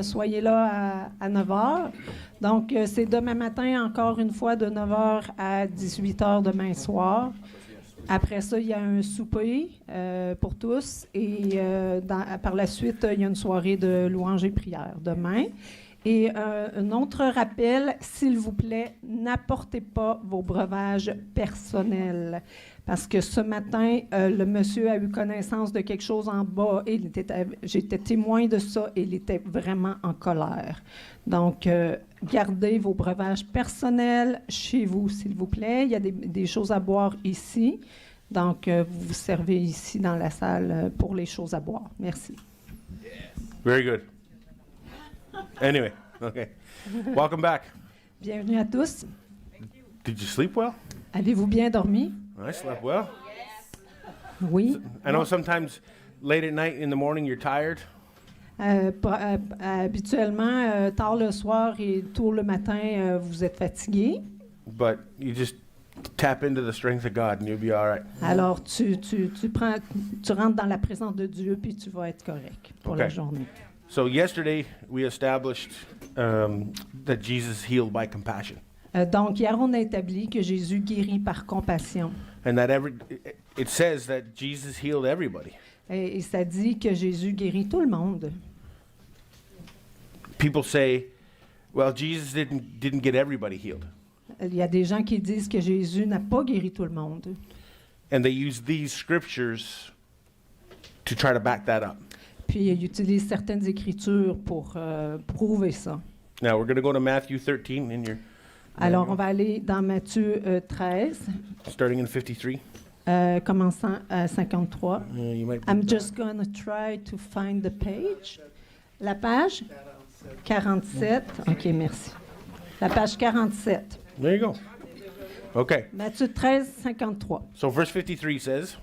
Soyez là à 9 heures. Donc, c'est demain matin, encore une fois, de 9 heures à 18 heures demain soir. Après ça, il y a un souper pour tous. Et par la suite, il y a une soirée de louange et prière demain. Et un autre rappel, s'il vous plaît, n'apportez pas vos breuvages personnels. Parce que ce matin, le monsieur a eu connaissance de quelque chose en bas et j'étais témoin de ça et il était vraiment en colère. Donc, gardez vos breuvages personnels chez vous, s'il vous plaît. Il y a des choses à boire ici. Donc, vous vous servez ici dans la salle pour les choses à boire. Merci. Very good. Anyway, okay. Welcome back. Bienvenue à tous. Did you sleep well? Avez-vous bien dormi? I slept well. Oui. I know sometimes late at night in the morning you're tired. Habituellement, tard le soir et tôt le matin, vous êtes fatigué. But you just tap into the strength of God and you'll be all right. Alors, tu rentres dans la présence de Dieu puis tu vas être correct pour la journée. So yesterday we established that Jesus healed by compassion. Donc, hier, on a établi que Jésus guérit par compassion. And that it says that Jesus healed everybody. Et ça dit que Jésus guérit tout le monde. People say, well, Jesus didn't get everybody healed. Il y a des gens qui disent que Jésus n'a pas guéri tout le monde. And they use these scriptures to try to back that up. Puis, ils utilisent certaines écritures pour prouver ça. Now, we're going to go to Matthew 13 in your... Alors, on va aller dans Matthieu 13. Starting in 53. Commençant à 53. I'm Just just going to try to find the page. La page 47. OK, merci. La page 47. There you go. Okay. Matthieu 13, 53. So verse 53 says,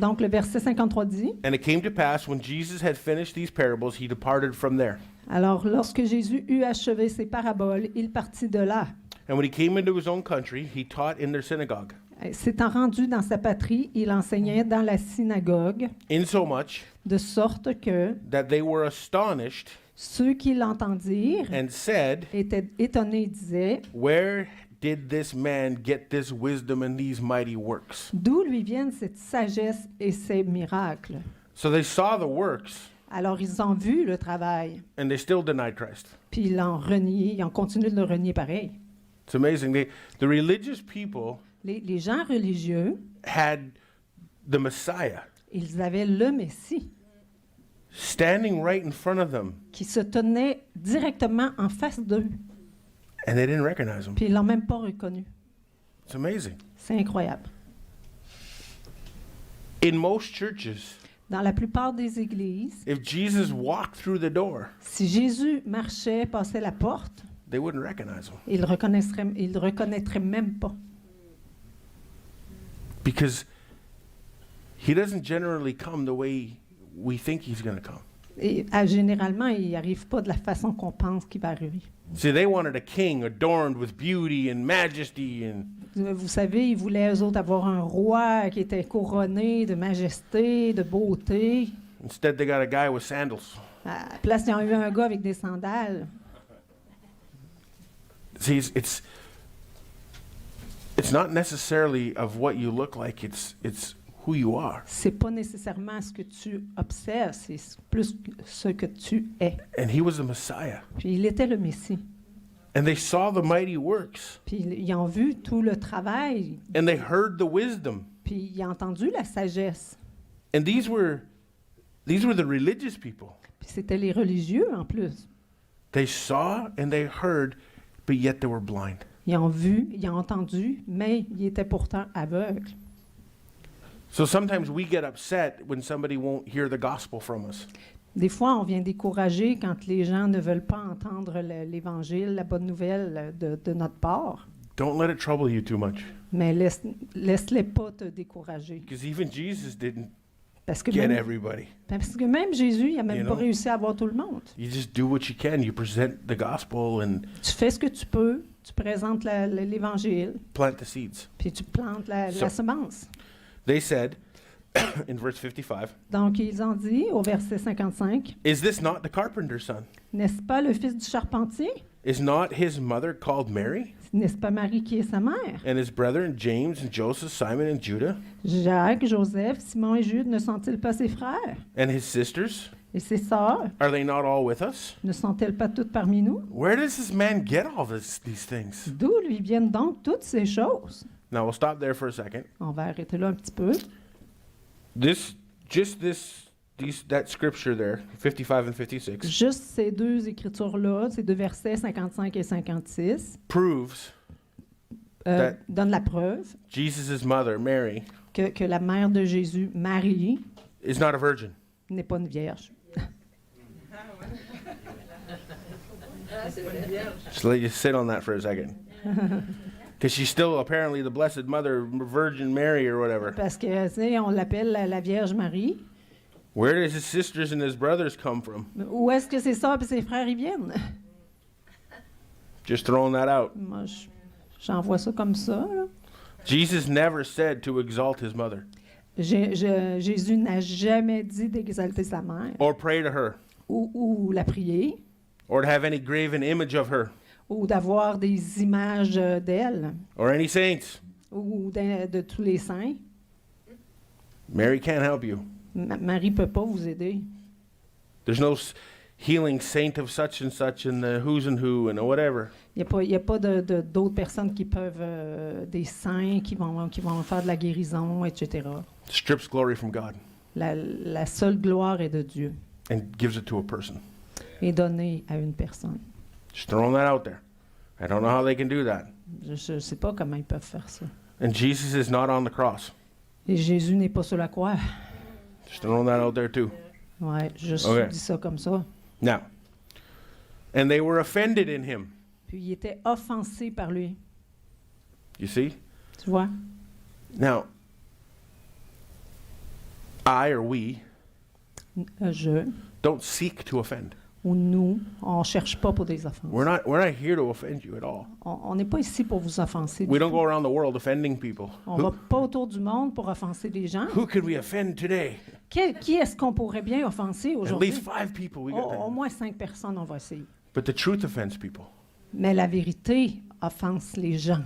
Donc, le verset 53 dit, And it came to pass, when Jesus had finished these parables, he departed from there. alors, lorsque Jésus eut achevé ses paraboles, il partit de là. And when he came into his own country, he taught in their synagogue. S'étant rendu dans sa patrie, il enseignait dans la synagogue, Insomuch de sorte que that they were astonished ceux qui l'entendirent and said, étaient étonnés et disaient, Where did this man get this wisdom and these mighty works? d'où lui viennent cette sagesse et ces miracles? So they saw the works, Alors, ils ont vu le travail, and they still denied Christ. puis ils l'ont renié, ils ont continué de le renier pareil. It's amazing. The religious people Les gens religieux, had the Messiah ils avaient le Messie standing right in front of them, qui se tenait directement en face d'eux, and they didn't recognize him. puis ils l'ont même pas reconnu. It's amazing. C'est incroyable. In most churches, Dans la plupart des églises, if Jesus walked through the door, si Jésus marchait, passait la porte, they wouldn't recognize him ils le reconnaîtraient même pas. because he doesn't generally come the way we think he's going to come. Et généralement, il n'arrive pas de la façon qu'on pense qu'il va arriver. See, they wanted a king adorned with beauty and majesty and Vous savez, ils voulaient, eux autres, avoir un roi qui était couronné de majesté, de beauté. instead they got a guy with sandals. À la place, ils ont eu un gars avec des sandales. See, it's not necessarily of what you look like, it's who you are. C'est pas nécessairement ce que tu observes, c'est plus ce que tu es. And he was the Messiah. Puis il était le Messie. And they saw the mighty works. Puis ils ont vu tout le travail. And they heard the wisdom. Puis ils ont entendu la sagesse. And these were the religious people. Puis c'était les religieux en plus. They saw and they heard, but yet they were blind. Ils ont vu, ils ont entendu, mais ils étaient pourtant aveugles. So sometimes we get upset when somebody won't hear the gospel from us. Des fois, on vient décourager quand les gens ne veulent pas entendre l'Évangile, la bonne nouvelle de notre part. Don't let it trouble you too much. Mais laisse-les pas te décourager. Because even Jesus didn't Parce que get même, everybody. parce que même Jésus, il n'a même You pas know? réussi à avoir tout le monde. You just do what you can. You present the gospel and Tu fais ce que tu peux, tu présentes l'Évangile, plant the seeds. puis tu plantes la So- semence. They said, in verse 55, Donc, ils ont dit au verset 55, is this not the carpenter's son? n'est-ce pas le fils du charpentier? Is not his mother called Mary? N'est-ce pas Marie qui est sa mère? And his brethren James and Joseph, Simon and Judah, Jacques, Joseph, Simon et Jude ne sont-ils pas ses frères? and his sisters? Et ses sœurs Are they not all with us? ne sont-elles pas toutes parmi nous? Where does this man get all these things? D'où lui viennent donc toutes ces choses? Now we'll stop there for a second. On va arrêter là un petit peu. That scripture there, 55 and 56, Juste ces deux écritures-là, ces deux versets 55 et 56, proves that- donnent la preuve Jesus' mother, Mary, que la mère de Jésus, Marie, is not a virgin. n'est pas une vierge. Just let you sit on that for a second. Because she's still apparently the Blessed Mother, Virgin Mary, or whatever. Parce que, tu sais, on l'appelle la Vierge Marie. Where does his sisters and his brothers come from? Où est-ce que ses sœurs et ses frères y viennent? Just throwing that out. Moi, j'envoie ça comme ça, là. Jesus never said to exalt his mother Jésus n'a jamais dit d'exalter sa mère or pray to her ou la prier or to have any graven image of her ou d'avoir des images d'elle or any saints. ou de tous les saints. Mary can't help you. Marie ne peut pas vous aider. There's no healing saint of such and the who's and who and whatever. Il n'y a pas d'autres personnes qui peuvent, des saints qui vont faire de la guérison, etc. Strips glory from God La seule gloire est de Dieu and gives it to a person. et donnée à une personne. Just throwing that out there. I don't know how they can do that. Je ne sais pas comment ils peuvent faire ça. And Jesus is not on the cross. Et Jésus n'est pas sur la croix. Just throwing that out there too. Ouais, je Okay. dis ça comme ça. Now, and they were offended in him. Puis il était offensé par lui. You see? Tu vois? Now, I or we Je don't seek to offend. ou nous, on ne cherche pas pour des offenses. We're not here to offend you at all. On n'est pas ici pour vous offenser. We du don't tout. go around the world offending people. On ne va pas autour du monde pour offenser les gens. Who can we offend today? Qui est-ce qu'on pourrait bien offenser At aujourd'hui? least 5 people we Au got. moins 5 personnes, on va essayer. But the truth offends people. Mais la vérité offense les gens.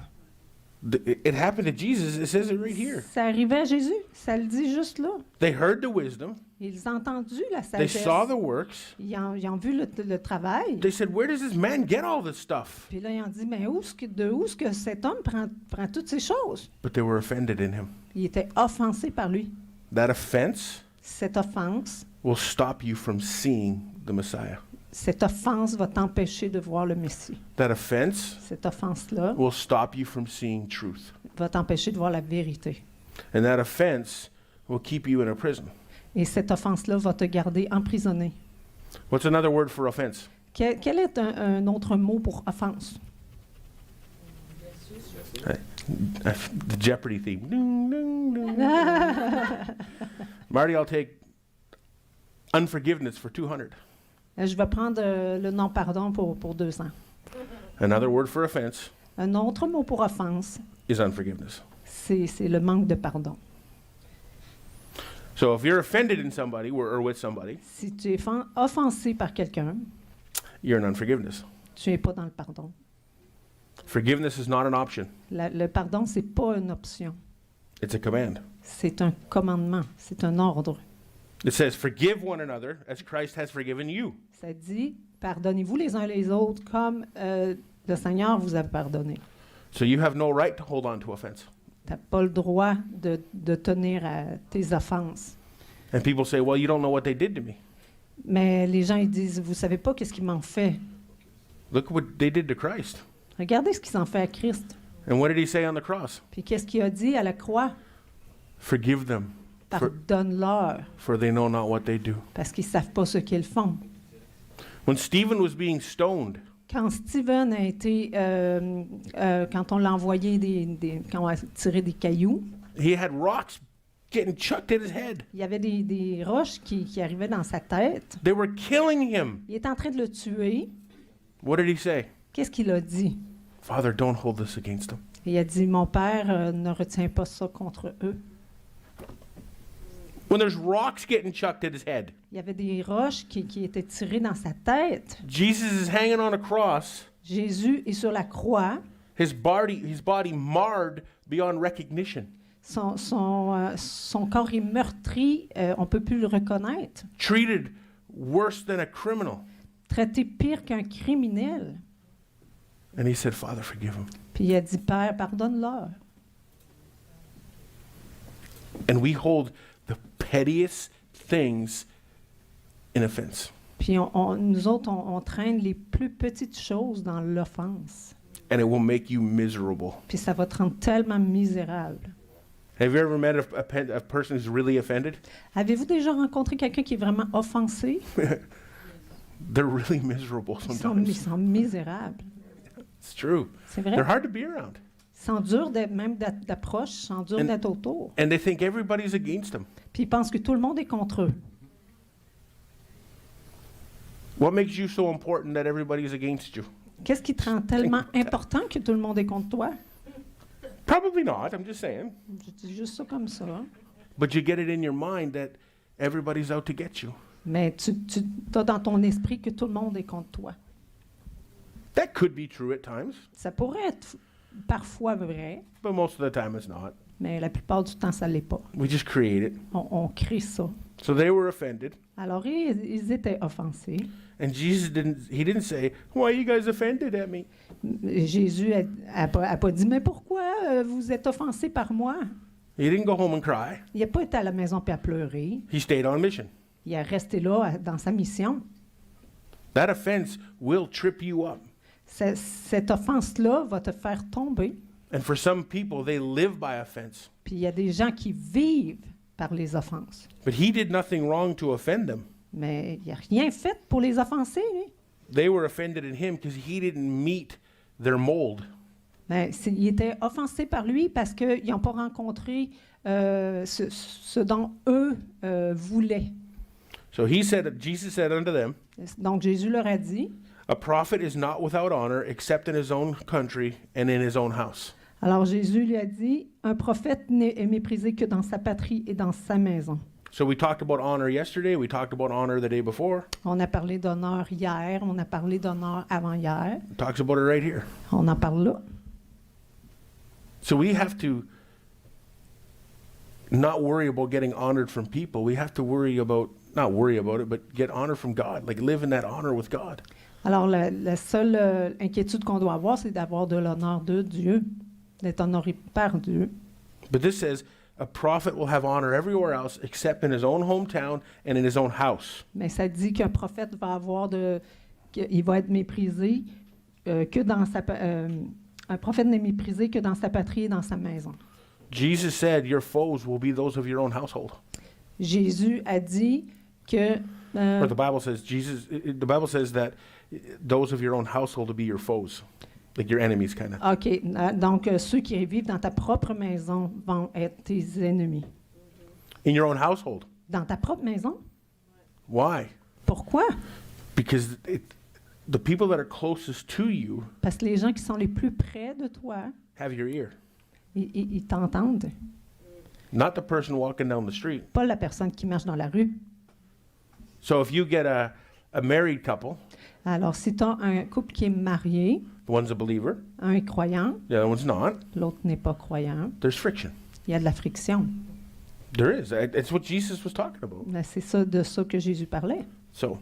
It happened to Jesus. It says it right here. Ça arrivait à Jésus. Ça le dit juste là. They heard the wisdom. Ils ont entendu la They sagesse. saw the works. Ils ont vu le travail. They said, "Where does this man get all this stuff?" Puis là, ils ont dit, mais où est-ce que cet homme prend toutes ces choses? But they were offended in him. Il était offensé par lui. That offense Cette offense the Messiah. Cette offense va t'empêcher de voir le Messie. That offense Cette offense-là will stop you from seeing truth. va t'empêcher de voir la vérité. And that offense will keep you in a prison. Et cette offense-là va te garder emprisonné. What's another word for offense? Quel est un autre mot pour offense? The Jeopardy theme. Ding, ding, ding. Marty, I'll take unforgiveness for 200. Je vais prendre le non-pardon pour 200. Another word for offense Un autre mot pour offense, is unforgiveness. c'est le manque de pardon. So if you're offended in somebody or with somebody, Si tu es offensé par quelqu'un, you're in unforgiveness. tu n'es pas dans le pardon. Forgiveness is not an option. Le pardon, c'est pas une option. It's a command. C'est un commandement, c'est un ordre. It says, forgive one another as Christ has forgiven you. Ça dit, pardonnez-vous les uns les autres comme le Seigneur vous a pardonné. So you have no right to hold on to offense. Tu n'as pas le droit de tenir à tes offenses. And people say, well, you don't know what they did to me. Mais les gens ils disent, vous savez pas qu'est-ce qu'ils m'ont fait. Look what they did to Christ. Regardez ce qu'ils ont fait à Christ. And what did he say on the cross? Puis qu'est-ce qu'il a dit à la croix? Forgive them, Pardonne-leur, for they know not what they do. parce qu'ils savent pas ce qu'ils font. When Stephen was being stoned, Quand Stephen a été, quand on l'a envoyé quand on a tiré des cailloux, he had rocks getting chucked at his head. il y avait des roches qui arrivaient dans sa tête. They were killing him. Il est en train de le tuer. What did he say? Qu'est-ce qu'il a dit? Father, don't hold this against them. Il a dit, mon père ne retient pas ça contre eux. When there's rocks getting chucked at his head. Il y avait des roches qui étaient tirées dans sa tête. Jesus is hanging on a cross. Jésus est sur la croix. His body marred beyond recognition. Son corps est meurtri, on ne peut plus le reconnaître. Treated worse than a criminal. Traité pire qu'un criminel. And he said, Father, forgive him. Puis il a dit, Père, pardonne-leur. And we hold the pettiest things in offense. Puis nous autres, on traîne les plus petites choses dans l'offense. And it will make you miserable. Puis ça va te rendre tellement misérable. Have you ever met a person who's really offended? Avez-vous déjà rencontré quelqu'un qui est vraiment offensé? They're really miserable Ils sometimes. sont misérables. It's true. C'est vrai. They're hard to be around. Ils sont durs même d'approche, ils sont durs d'être autour. And they think everybody's against them. Puis ils pensent que tout le monde est contre eux. What makes you so important that everybody's against you? Qu'est-ce qui te rend tellement important que tout le monde est contre toi? Probably not, I'm just saying. Je dis juste ça comme ça. But you get it in your mind that everybody's out to get you. Mais tu as dans ton esprit que tout le monde est contre toi. That could be true at times, Ça pourrait être parfois vrai, but most of the time it's not. mais la plupart du temps, ça ne l'est pas. We just create it. On crée ça. So they were offended. Alors, ils étaient offensés. And Jesus didn't say, why are you guys offended at me? Jésus a pas dit, mais pourquoi vous êtes offensés par moi? He didn't go home and cry. Il n'a pas été à la maison puis à pleurer. He stayed on mission. Il est resté là dans sa mission. That offense will trip you up. Cette offense-là va te faire tomber. And for some people, they live by offense. Puis il y a des gens qui vivent par les offenses. But he did nothing wrong to offend them. Mais il n'a rien fait pour les offenser, lui. They were offended at him because he didn't meet their mold. Ben, ils étaient offensés par lui parce qu'ils n'ont pas rencontré ce dont eux voulaient. So Jesus said unto them, Donc Jésus leur a dit, a prophet is not without honor except in his own country and in his own house. alors Jésus lui a dit, un prophète n'est méprisé que dans sa patrie et dans sa maison. So we talked about honor yesterday. We talked about honor the day before. On a parlé d'honneur hier, on a parlé d'honneur avant-hier, It talks about it right here. on en parle là. So we have to not worry about getting honored from people. We have to not worry about it, but get honor from God. Like live in that honor with God. Alors la seule inquiétude qu'on doit avoir, c'est d'avoir de l'honneur de Dieu, d'être honoré par Dieu. But this says a prophet will have honor everywhere else except in his own hometown and in his own house. Mais ça dit qu'un prophète va qu'il va être méprisé que dans un prophète n'est méprisé que dans sa patrie et dans sa maison. Jesus said, your foes will be those of your own household. Jésus a dit que Or the Bible says the Bible says that those of your own household will be your foes, like your enemies kind of. OK, donc ceux qui vivent dans ta propre maison vont être tes ennemis. In your own household. Dans ta propre maison? Why? Pourquoi? Because the people that are closest to you Parce que les gens qui sont les plus près de toi, have your ear. ils t'entendent. Not the person walking down the street. Pas la personne qui marche dans la rue. So if you get a married couple, Alors, si tu as un couple qui est marié, one's a believer, un est croyant, the other one's not, l'autre n'est pas croyant, there's friction. il y a de la friction. There is. It's what Jesus was talking about. Ben, c'est ça de ça que Jésus parlait. So,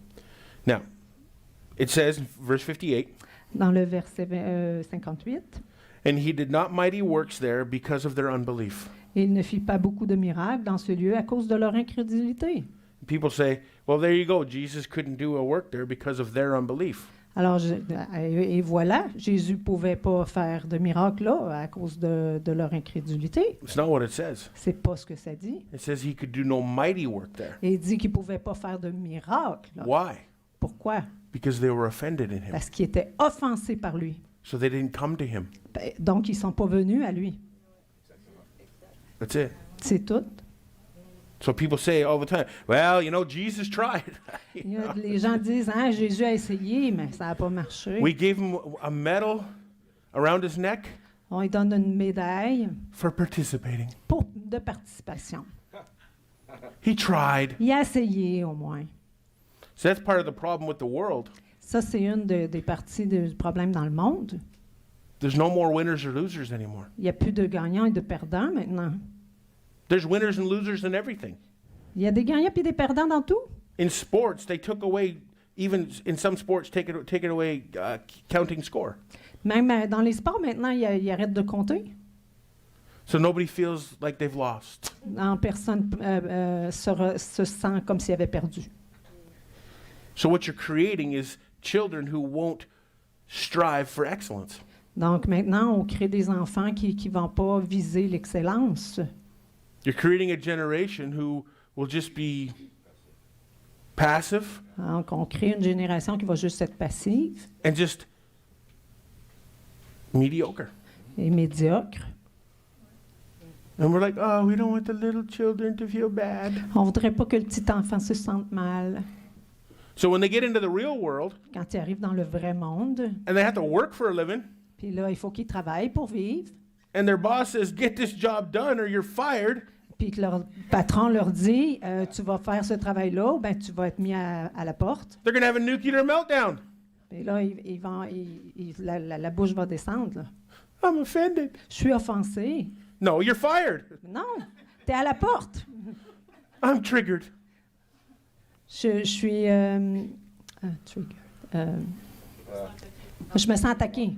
now, it says in verse 58, Dans le verset 58, and he did not mighty works there because of their unbelief. il ne fit pas beaucoup de miracles dans ce lieu à cause de leur incrédulité. People say, well, there you go. Jesus couldn't do a work there because of their unbelief. Alors, et voilà, Jésus ne pouvait pas faire de miracles là à cause de leur incrédulité. It's not what it says. C'est pas ce que ça dit. It says he could do no mighty work there. Et il dit qu'il ne pouvait pas faire de miracles. Là. Why? Pourquoi? Because they were offended in him. Parce qu'ils étaient offensés par lui. So they didn't come to him. Donc, ils ne sont pas venus à lui. That's it. C'est tout. So people say all the time, well, you know, Jesus tried. Les gens disent, hein, Jésus a essayé, mais ça n'a pas marché. We gave him a medal around his neck On lui donne une médaille for participating. de participation. He tried. Il a essayé au moins. So that's part of the problem with the world. Ça, c'est une des parties du problème dans le monde. There's no more winners or losers anymore. Il n'y a plus de gagnants et de perdants maintenant. There's winners and losers in everything. Il y a des gagnants et des perdants dans tout. In sports, they took away, even in some sports, taken away counting score. Même dans les sports, maintenant, ils arrêtent de compter. So nobody feels like they've lost. Personne se sent comme s'il avait perdu. So what you're creating is children who won't strive for excellence. Donc maintenant, on crée des enfants qui ne vont pas viser l'excellence. You're creating a generation who will just be passive Donc on crée une génération qui va juste être passive and just mediocre. et médiocre. And we're like, oh, we don't want the little children to feel bad. On voudrait pas que le petit enfant se sente mal. So when they get into the real world Quand ils arrivent dans le vrai monde, and they have to work for a living, puis là, il faut qu'ils travaillent pour vivre, and their boss says, get this job done or you're fired, puis que leur patron leur dit, tu vas faire ce travail-là, ou ben tu vas être mis à la porte. they're going to have a nuclear meltdown. Et là, la bouche va descendre. Là. I'm offended. Je suis offensé. No, you're fired. Non, t'es à la porte. I'm triggered. Je suis... triggered. Je me sens attaquée.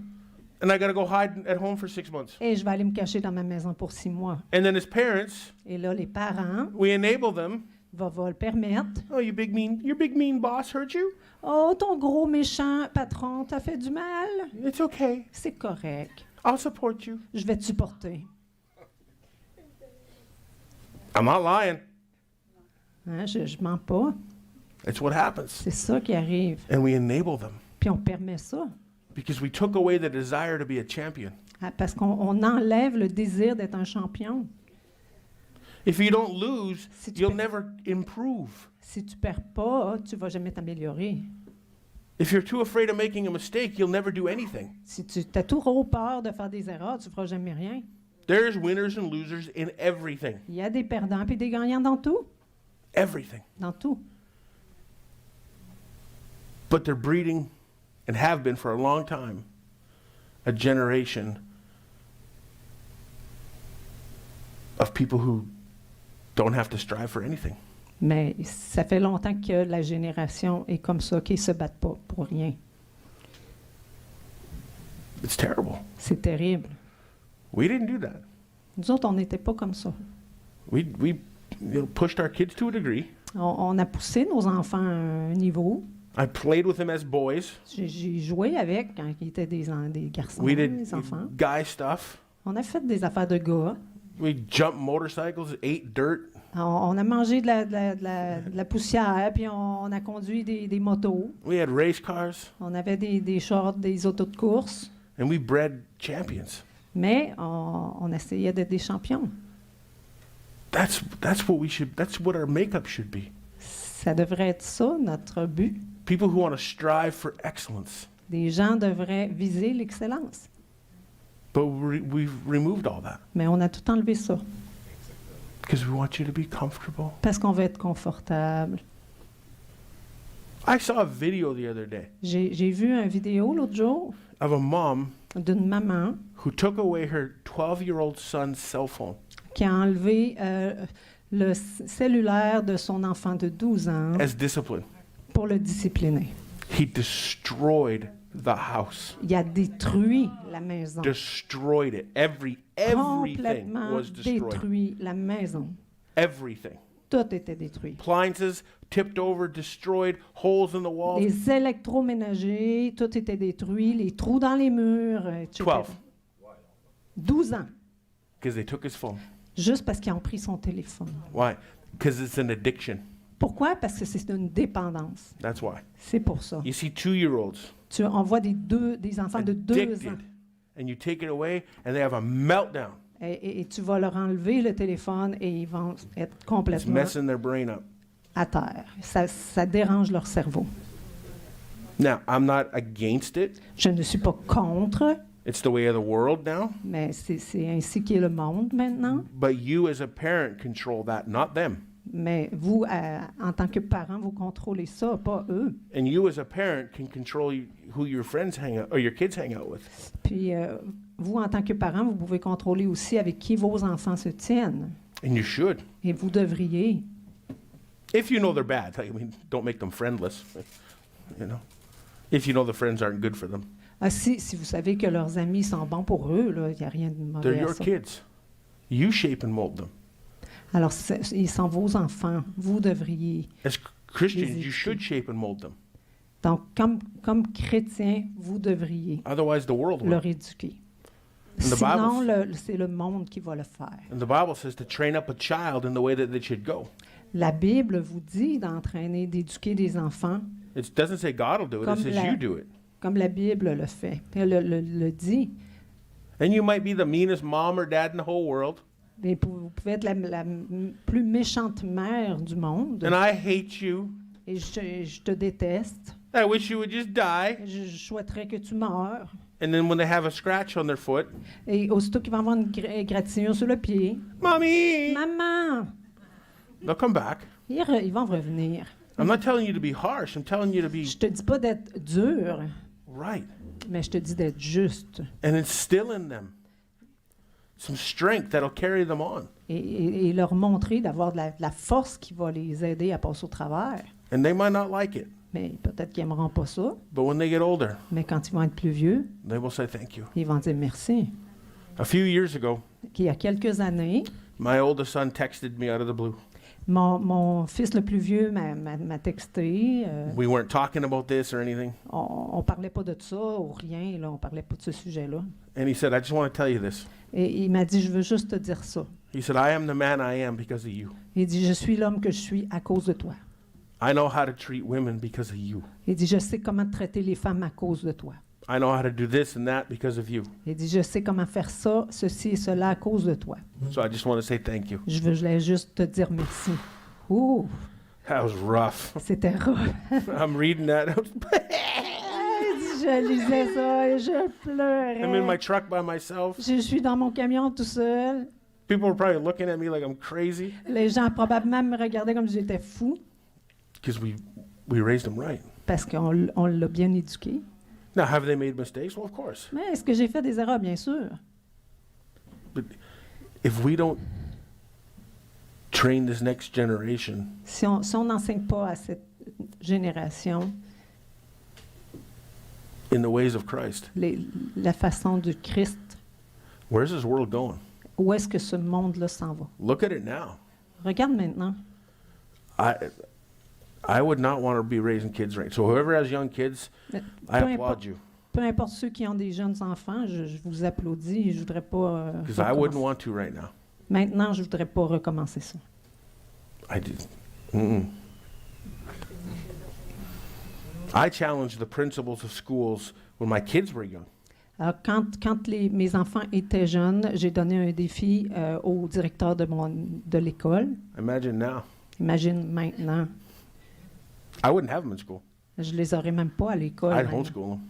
And I got to go hide at home for 6 months. Et je vais aller me cacher dans ma maison pour 6 mois. And then as parents, Et là, les parents we enable them. vont le permettre. Oh, your big mean boss hurt you? Oh, ton gros méchant patron t'a fait du mal. It's okay. C'est correct. I'll support you. Je vais te supporter. I'm not lying. Hein, je mens pas. It's what happens. C'est ça qui arrive. And we enable them Puis on permet ça. because we took away the desire to be a champion. Parce qu'on enlève le désir d'être un champion. If you don't lose, Si tu you'll per- never improve. Si tu perds pas, tu vas jamais t'améliorer. If you're too afraid of making a mistake, you'll never do anything. Si tu as trop peur de faire des erreurs, tu feras jamais rien. There's winners and losers in everything. Il y a des perdants et des gagnants dans tout. Everything. Dans tout. But they're breeding, and have been for a long time, a generation of people who don't have to strive for anything. Mais ça fait longtemps que la génération est comme ça, qu'ils ne se battent pas pour rien. It's terrible. C'est terrible. We didn't do that. Nous autres, on n'était pas comme ça. We pushed our kids to a degree. On a poussé nos enfants à un niveau. I played with them as boys. J'ai joué avec quand ils étaient des garçons, We did des enfants. guy stuff. On a fait des affaires de gars. We jumped motorcycles, ate dirt. On a mangé de la poussière, puis on a conduit des motos. We had race cars, On avait des shorts, des autos de course. and we bred champions. Mais on essayait d'être des champions. That's what we should. That's what our makeup should be. Ça devrait être ça, notre but. People who want to strive for excellence. Des gens devraient viser l'excellence. But we've removed all that Mais on a tout enlevé ça. because we want you to be comfortable. Parce qu'on veut être confortable. I saw a video the other day J'ai vu une vidéo l'autre jour of a mom d'une maman who took away her 12-year-old son's cell phone qui a enlevé le cellulaire de son enfant de 12 ans as discipline. pour le discipliner. He destroyed the house. Il a détruit la maison. Destroyed it. Everything Complètement was destroyed. détruit la maison. Everything. Tout était détruit. Appliances tipped over, destroyed, holes in the walls. Les électroménagers, tout était détruit, les trous dans les murs, etc. 12 ans. Because they took his phone. Juste parce qu'ils ont pris son téléphone. Why? Because it's an addiction. Pourquoi? Parce que c'est une dépendance. That's why. C'est pour ça. You see 2-year-olds On voit des enfants de 2 addicted, ans. and you take it away, and they have a meltdown. Et tu vas leur enlever le téléphone et ils vont être It's complètement messing their brain up. à terre. Ça dérange leur cerveau. Now, I'm not against it. Je ne suis pas contre, It's the way of the world now. mais c'est ainsi qu'est le monde maintenant. But you, as a parent, control that, not them. Mais vous, en tant que parent, vous contrôlez ça, pas eux. And you as a parent can control who your friends hang out or your kids hang out with. Puis vous, en tant que parent, vous pouvez contrôler aussi avec qui vos enfants se tiennent. And you should. Et vous devriez. If you know they're bad. I mean, don't make them friendless. You know. If you know the friends aren't good for them. Si vous savez que leurs amis sont bons pour eux, il n'y a rien de They're mauvais à your ça. kids. You shape and mold them. Alors, ils sont vos enfants. Vous devriez. As Christians, Les you should shape and mold them. Donc, comme chrétiens, vous devriez Otherwise, the world will. leur éduquer. And the Sinon, Bible- c'est le monde qui va le faire. And the Bible says to train up a child in the way that they should go. La Bible vous dit d'entraîner, d'éduquer des enfants It doesn't say God will do it. It Comme says la- you do it. comme la Bible le fait. Elle le dit. And you might be the meanest mom or dad in the whole world. Et vous pouvez être la plus méchante mère du monde. And I hate you. Et je te déteste. I wish you would just die. Je souhaiterais que tu meurs. And then when they have a scratch on their foot, Et aussitôt qu'ils vont avoir une égratignure sur le pied, Mommy, maman, they'll come back. ils vont revenir. I'm not telling you to be harsh. I'm telling you to be Je te dis pas d'être dur, right mais je te dis d'être juste. and instill in them some strength that'll carry them on. Et leur montrer d'avoir de la force qui va les aider à passer au travers. And they might not like it, Mais peut-être qu'ils n'aimeront pas ça. but when they get older, Mais quand ils vont être plus vieux, they will say thank you. ils vont dire merci. A few years ago, Il y a quelques années, my oldest son texted me out of the blue. mon fils le plus vieux m'a texté. We weren't talking about this or anything. On parlait pas de ça ou rien. Là, on parlait pas de ce sujet-là. And he said, I just want to tell you this. Et il m'a dit, je veux juste te dire ça. He said, I am the man I am because of you. Il dit, je suis l'homme que je suis à cause de toi. I know how to treat women because of you. Il dit, je sais comment traiter les femmes à cause de toi. I know how to do this and that because of you. Il dit, je sais comment faire ça, ceci et cela à cause de toi. So I just want to say thank you. Je voulais juste te dire merci. Ouh, That was rough. c'était rough. I'm reading that. Il dit, je lisais ça et je I'm in my pleurais. truck by myself. Je suis dans mon camion tout seul. People are probably looking at me like I'm crazy Les gens probablement me regardaient comme si j'étais fou because we raised them right. parce qu'on l'a bien éduqué. Now, have they made mistakes? Well, of course. Mais est-ce que j'ai fait des erreurs? Bien sûr. But if we don't train this next generation Si on n'enseigne pas à cette génération in the ways of Christ, la façon de Christ, where's this world going? où est-ce que ce monde-là s'en va? Look at it now. Regarde maintenant. I would not want to be raising kids right. So whoever has young kids, Mais I peu applaud importe, you peu importe ceux qui ont des jeunes enfants, je vous applaudis. Je voudrais pas. because I wouldn't recommencer. want to right now. Maintenant, je voudrais pas recommencer ça. I did. Mm-mm. I challenged the principals of schools when my kids were young. Alors, quand mes enfants étaient jeunes, j'ai donné un défi au directeur de l'école. Imagine now. Imagine maintenant. I wouldn't have them in school. Je les aurais même pas à l'école. I'd maintenant. homeschool them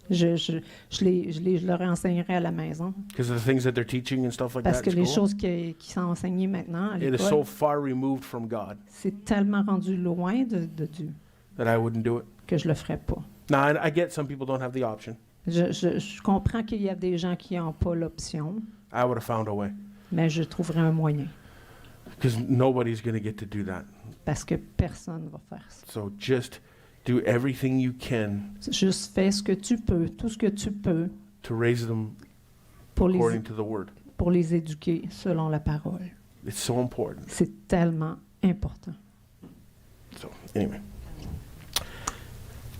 Je leur enseignerais à la maison. because of the things that they're teaching and stuff like Parce that que in les school. choses qui sont enseignées maintenant à It is l'école, so far removed from God c'est tellement rendu loin de Dieu that I wouldn't do it. que je le ferais pas. Now, I get some people don't have the option. Je comprends qu'il y a des gens qui n'ont pas l'option, I would have found a way mais je trouverai un moyen because nobody's going to get to do that. parce que personne ne va faire ça. So just do everything you can Juste fais ce que tu peux, tout ce que tu peux to raise them pour according to the word. pour les éduquer selon la parole. It's so important. C'est tellement important. So anyway.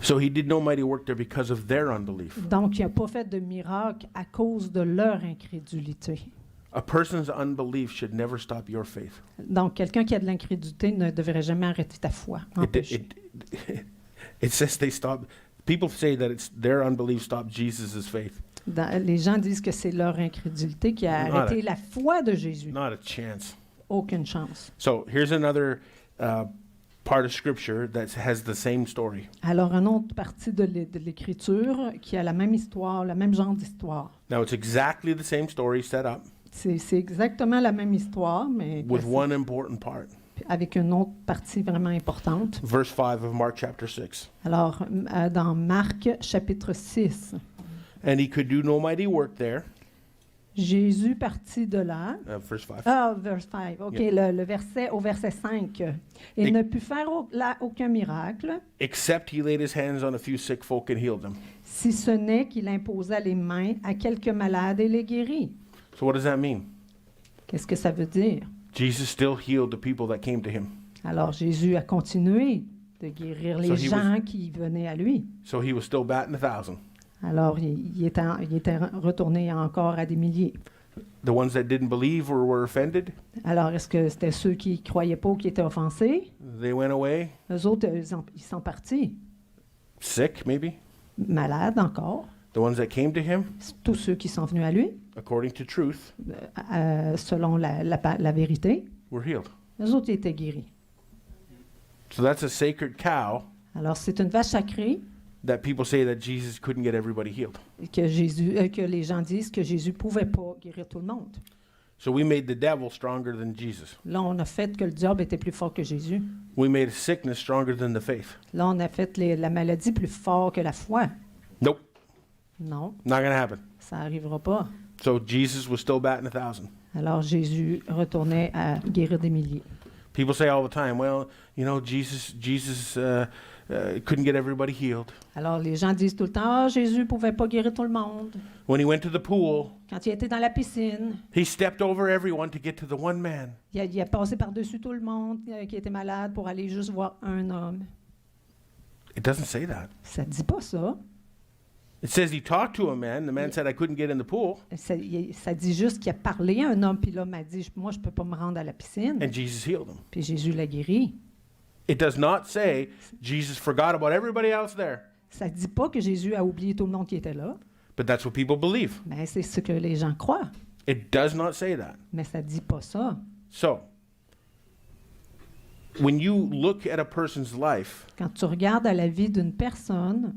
So he did no mighty work there because of their unbelief. Donc, il n'a pas fait de miracle à cause de leur incrédulité. A person's unbelief should never stop your faith. Donc, quelqu'un qui a de l'incrédulité ne devrait jamais arrêter ta foi. empêcher. It says they stop. People say that it's their unbelief stopped Jesus' faith. Les gens disent que c'est leur incrédulité qui a Not arrêté la foi de Jésus. Not a chance. Aucune chance. So here's another part of Scripture that has the same story. Alors, une autre partie de l'Écriture qui a la même histoire, le même genre d'histoire. Now it's exactly the same story set up C'est exactement la même histoire, mais with one important part. avec une autre partie vraiment importante. Verse 5 of Mark chapter 6. Alors, dans Marc, chapitre 6, And he could do no mighty work there. Jésus partit de là. Verse 5. Verse 5, OK, Yeah. le verset, au verset 5. Il Et- ne put faire là aucun miracle, Except he laid his hands on a few sick folk and healed them. si ce n'est qu'il imposa les mains à quelques malades et les guérit. So what does that mean? Qu'est-ce que ça veut dire? Jesus still healed the people that came to him. Alors, Jésus a continué de guérir les So he gens qui venaient à lui. So he was still batting 1,000. Alors, il était retourné encore à des milliers. The ones that didn't believe or were offended, Alors, est-ce que c'était ceux qui ne croyaient pas ou qui étaient offensés? they went away Eux autres, ils sont partis. sick, maybe. Malades encore. The ones that came to him, Tous ceux qui sont venus à lui, according to truth, selon la vérité, were healed. eux autres étaient guéris. So that's a sacred cow Alors, c'est une vache sacrée that people say that Jesus couldn't get everybody healed. que les gens disent que Jésus ne pouvait pas guérir tout le monde. So we made the devil stronger than Jesus. Là, on a fait que le diable était plus fort que Jésus. We made sickness stronger than the faith. Là, on a fait la maladie plus fort que la foi. Nope, Non, not going to happen. ça n'arrivera pas. So Jesus was still batting 1,000. Alors Jésus retournait à guérir des milliers. People say all the time, well, you know, Jesus couldn't get everybody healed. Alors les gens disent tout le temps, Jésus ne pouvait pas guérir tout le monde. When he went to the pool, Quand il était dans la piscine, he stepped over everyone to get to the one man. il a passé par-dessus tout le monde qui était malade pour aller juste voir un homme. It doesn't say that. Ça ne dit pas ça. It says he talked to a man. The man said, I couldn't get in the pool. Ça dit juste qu'il a parlé à un homme, puis l'homme a dit, moi, je ne peux pas me rendre à la piscine. And Jesus healed him. Puis Jésus l'a guéri. It does not say Jesus forgot about everybody else there. Ça ne dit pas que Jésus a oublié tout le monde qui était là, But that's what people believe. mais c'est ce que les gens croient. It does not say that. Mais ça ne dit pas ça. So, when you look at a person's life Quand tu regardes à la vie d'une personne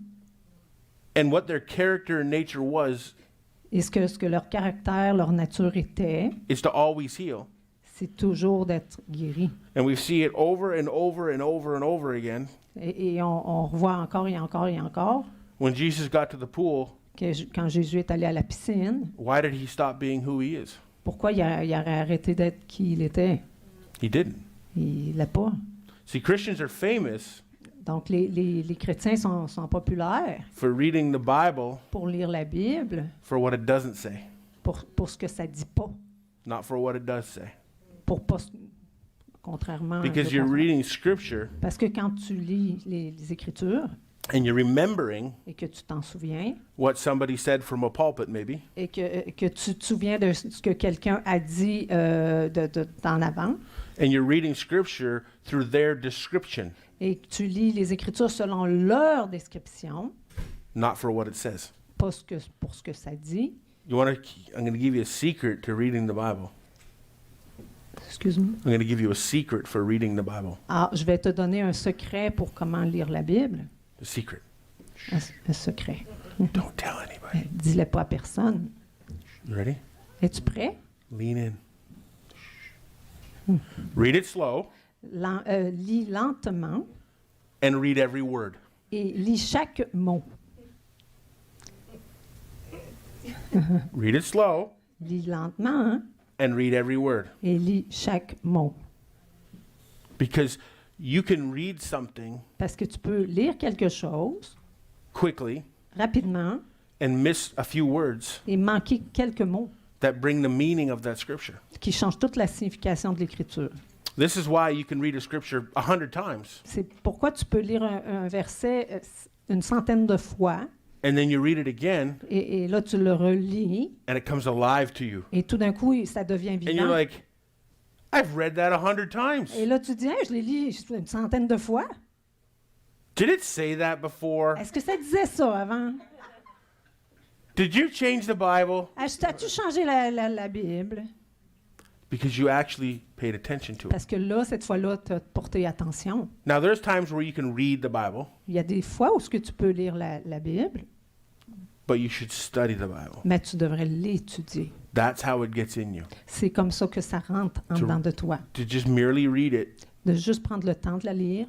and what their character and nature was, et ce que leur caractère, leur nature était, is to always heal. c'est toujours d'être guéri. And we see it over and over and over and over again. Et on revoit encore et encore et encore When Jesus got to the pool, que quand Jésus est allé à la piscine, why did he stop being who he is? pourquoi il aurait arrêté d'être qui il était? He didn't. Il l'a pas. See, Christians are famous Donc, les chrétiens sont populaires for reading the Bible pour lire la Bible, for what it doesn't say, pour ce que ça dit pas, not for what it does say. pour pas, contrairement Because au you're contraire. reading Scripture Parce que quand tu lis les Écritures and you're remembering et que tu t'en souviens, what somebody said from a pulpit, maybe, et que tu te souviens de ce que quelqu'un a dit d'en avant, and you're reading Scripture through their description, et que tu lis les Écritures selon leur description, not for what it says. pas pour ce que ça dit. I'm going to give you a secret to reading the Bible. Excuse-moi. I'm going to give you a secret for reading the Bible. Alors, je vais te donner un secret pour comment lire la Bible. A secret. Un secret. Don't tell anybody. Dis-le pas à personne. You ready? Es-tu prêt? Lean in. Read it slow Lis lentement and read every word. et lis chaque mot. Read it slow Lis lentement, hein, and read every word. et lis chaque mot. Because you can read something Parce que tu peux lire quelque chose quickly rapidement and miss a few words et manquer quelques mots that bring the meaning of that scripture. qui changent toute la signification de l'Écriture. This is why you can read a scripture 100 times C'est pourquoi tu peux lire un verset une centaine de fois and then you read it again et là tu le relis and it comes alive to you. et tout d'un coup ça devient And you're vivant. like, I've read that 100 times. Et là tu dis, hey, je l'ai lu une centaine de fois. Did it say that before? Est-ce que ça disait ça avant? Did you change the Bible? As-tu changé la Bible? Because you actually paid attention to it. Parce que là, cette fois-là, tu as porté attention. Now, there's times where you can read the Bible Il y a des fois où ce que tu peux lire la Bible but you should study the Bible. mais tu devrais l'étudier. That's how it gets in you. C'est comme ça que ça rentre en dedans de toi. To just merely read it De juste prendre le temps de la lire,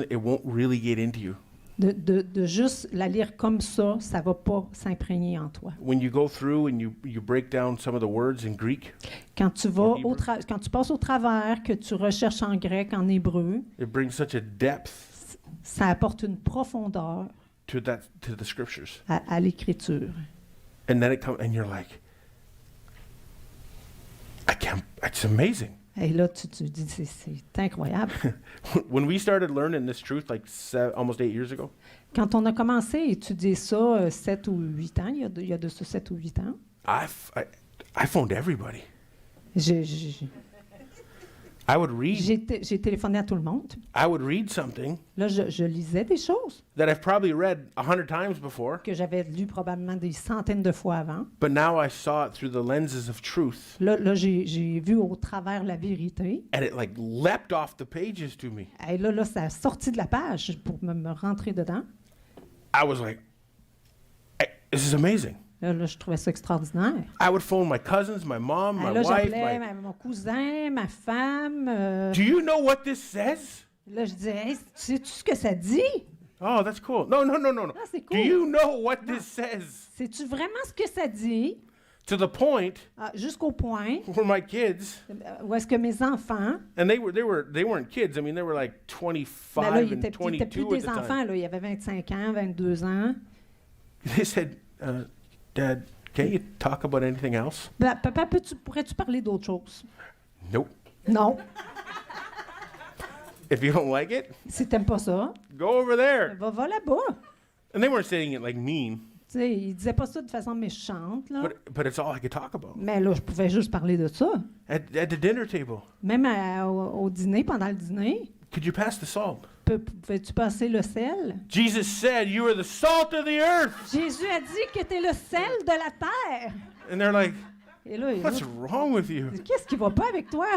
it won't really get into you. de juste la lire comme ça ne va pas s'imprégner en toi. When you go through and you break down some of the words in Greek, Quand tu vas Hébreu. quand tu passes au travers, que tu recherches en grec, en hébreu, it brings such a depth ça apporte une profondeur to the scriptures. à l'écriture. And then it comes and you're like, it's amazing. Et là, tu dis, c'est incroyable. When we started learning this truth like almost 8 years ago, Quand on a commencé à étudier ça 7 ou 8 ans, il y a de ça 7 ou 8 ans, I phoned everybody. j'ai I would read j'ai téléphoné à tout le monde. I would read something Là, je lisais des choses that I've probably read 100 times before, que j'avais lues probablement des centaines de fois avant. but now I saw it through the lenses of truth, Là j'ai vu au travers la vérité. and it like leapt off the pages to me. Et là, ça a sorti de la page pour me rentrer dedans. I was like, this is amazing. Là, je trouvais ça extraordinaire. I would phone my cousins, my mom, my Là, wife. j'appelais mon cousin, ma femme. Do you know what this says? Là, je disais, hey, sais-tu ce que ça dit? Oh, that's cool. No. Ah, c'est Do cool. you know what this says? Sais-tu vraiment ce que ça dit? To the point Jusqu'au point where my kids, où est-ce que mes enfants, and they weren't kids. I mean, they were like 25 ben là, ils and étaient plus 22 des at the time. enfants, là, il y avait 25 ans, 22 ans. They said, Dad, can't you talk about anything else? Ben, papa, pourrais-tu parler d'autre chose? Nope. Non. If you don't like it, Si t'aimes pas ça, go over there. va là-bas. And they weren't saying it like mean, Tu sais, ils disaient pas ça de façon méchante, là. but it's all I could talk about. Mais là, je pouvais juste parler de ça. At the dinner table, Même au dîner, pendant le dîner, could you pass the salt? pouvais-tu passer le sel? Jesus said, you are the salt of the earth. Jésus a dit que tu es le sel de la terre. And they're like, Et là, what's wrong with you? qu'est-ce qui va pas avec toi?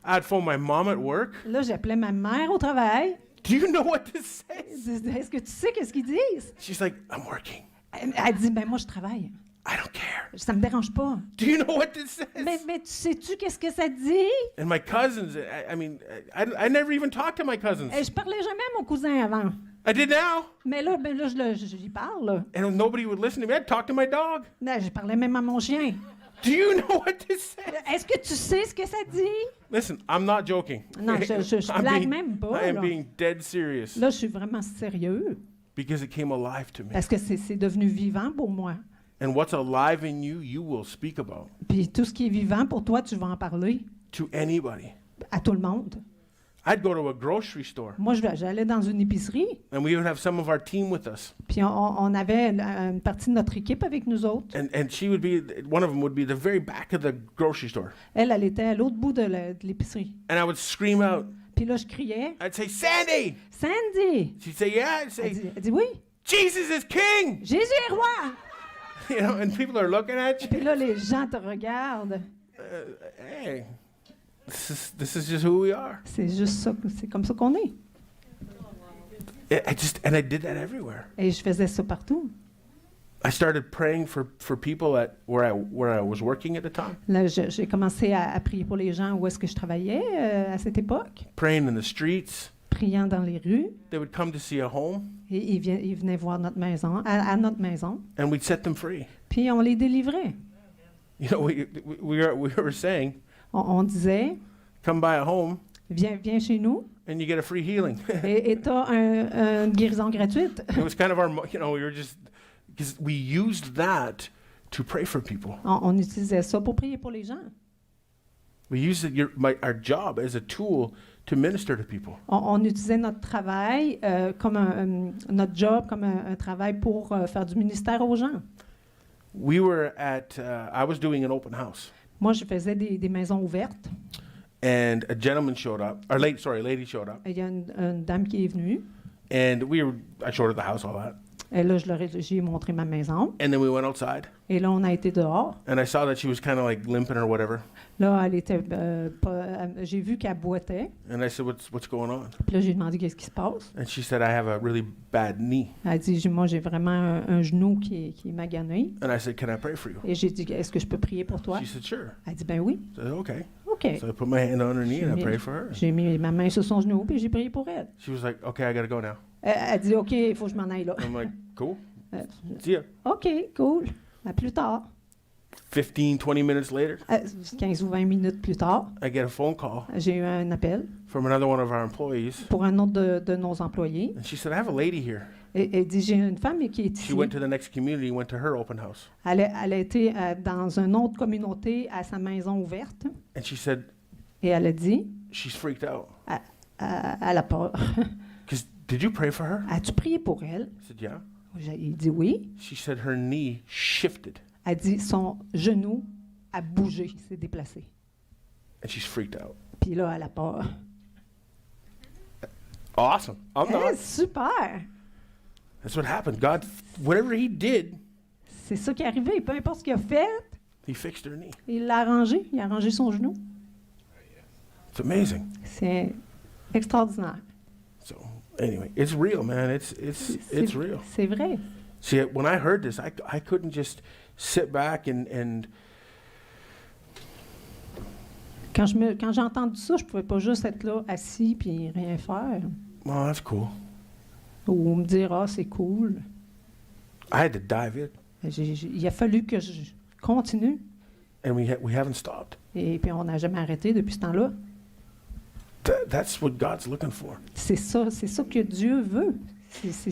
I'd phone my mom at work. Là, j'appelais ma mère au travail. Do you know what this says? Est-ce que tu sais qu'est-ce qu'ils disent? She's like, I'm working. Elle dit, ben moi, je travaille. I don't care. Ça me dérange pas. Do you know what this says? Mais sais-tu qu'est-ce que ça dit? And my cousins, I never even talked to my cousins. Je parlais jamais à mon cousin avant. I did now. Mais là, j'y parle. Là. And nobody would listen to me. I'd talk to my dog. Là, je parlais même à mon chien. Do you know what this says? Est-ce que tu sais ce que ça dit? Listen, I'm not joking. Non, je I'm blague being- même pas. I am Là. being dead serious Là, je suis vraiment sérieux. because it came alive to me. Parce que c'est devenu vivant pour moi. And what's alive in you, you will speak about Puis tout ce qui est vivant pour toi, tu vas en parler to anybody. à tout le monde. I'd go to a grocery store Moi, j'allais dans une épicerie, and we would have some of our team with us. puis on avait une partie de notre équipe avec nous autres. And she would be, one of them would be the very back of the grocery store. Elle était à l'autre bout de l'épicerie. And I would scream out, Puis là, je criais, I'd say, Sandy! Sandy! She'd say, yeah. I'd say, Elle dit oui, Jesus is king! Jésus est roi! You know, and people are looking at you. Puis là, les gens te regardent. Hey, this is just who we are. C'est juste ça, c'est comme ça qu'on est. And I did that everywhere. Et je faisais ça partout. I started praying for people at where I was working at the time, Là, j'ai commencé à prier pour les gens où est-ce que je travaillais à cette époque, praying in the streets. priant dans les rues. They would come to see a home, Et ils venaient voir notre maison, à notre maison. and we'd set them free. Puis on les délivrait. You know, we were saying, On disait, come by a home, viens chez nous and you get a free healing. et tu as une guérison gratuite. It was kind of our, we were just, because we used that to pray for people. On utilisait ça pour prier pour les gens. We used our job as a tool to minister to people. On utilisait notre travail comme notre job comme un travail pour faire du ministère aux gens. We were I was doing an open house, Moi, je faisais des maisons ouvertes. and a gentleman showed up, or lady showed up, Il y a une dame qui est venue. and I showed her the house, all that. Et là, j'ai montré ma maison. And then we went outside. Et là, on a été dehors. And I saw that she was kind of like limping or whatever. Là, elle était j'ai vu qu'elle boitait. And I said, what's going on? Puis là, j'ai demandé qu'est-ce qui se passe. And she said, I have a really bad knee. Elle dit, moi, j'ai vraiment un genou qui est magané. And I said, can I pray for you? Et j'ai dit, est-ce que je peux prier pour toi? She said, sure. Elle dit, ben oui. I said, okay. OK. So I put my hand on her knee and I J'ai prayed for her. J'ai mis ma main sur son genou puis j'ai prié pour elle. She was like, okay, I got to go now. Elle dit, OK, il faut que je m'en aille là. I'm like, cool. Euh, See ya. OK, cool. À plus tard. 15, 20 minutes later, 15 ou 20 minutes plus tard, I get a phone call j'ai eu un appel from another one of our employees. pour un autre de nos employés. And she said, I have a lady here. Et elle dit, j'ai une femme qui est She ici. went to the next community, went to her open house. Elle a été dans une autre communauté à sa maison ouverte. And she said, Et elle a dit, she's freaked out. elle a peur. Because did you pray for her? As-tu prié pour elle? I said, yeah. Il dit oui. She said her knee shifted Elle dit, son genou a bougé, s'est déplacé. and she's freaked out. Puis là, elle a peur. Awesome. I'm not. Super! That's what happened. God, whatever he did, C'est ça qui est arrivé. Peu importe ce qu'il a fait, he fixed her knee. il l'a arrangé. Il a arrangé son genou. It's amazing. C'est extraordinaire. So anyway, it's real, man. It's real. C'est vrai. See, when I heard this, I couldn't just sit back and Quand j'ai entendu ça, je pouvais pas juste être là, assis, puis rien faire. well, that's cool. Ou me dire, ah, c'est cool. I had to dive in, Il a fallu que je continue. and we haven't stopped. Et puis, on n'a jamais arrêté depuis ce temps-là. That's what God's looking for. C'est ça que Dieu veut. C'est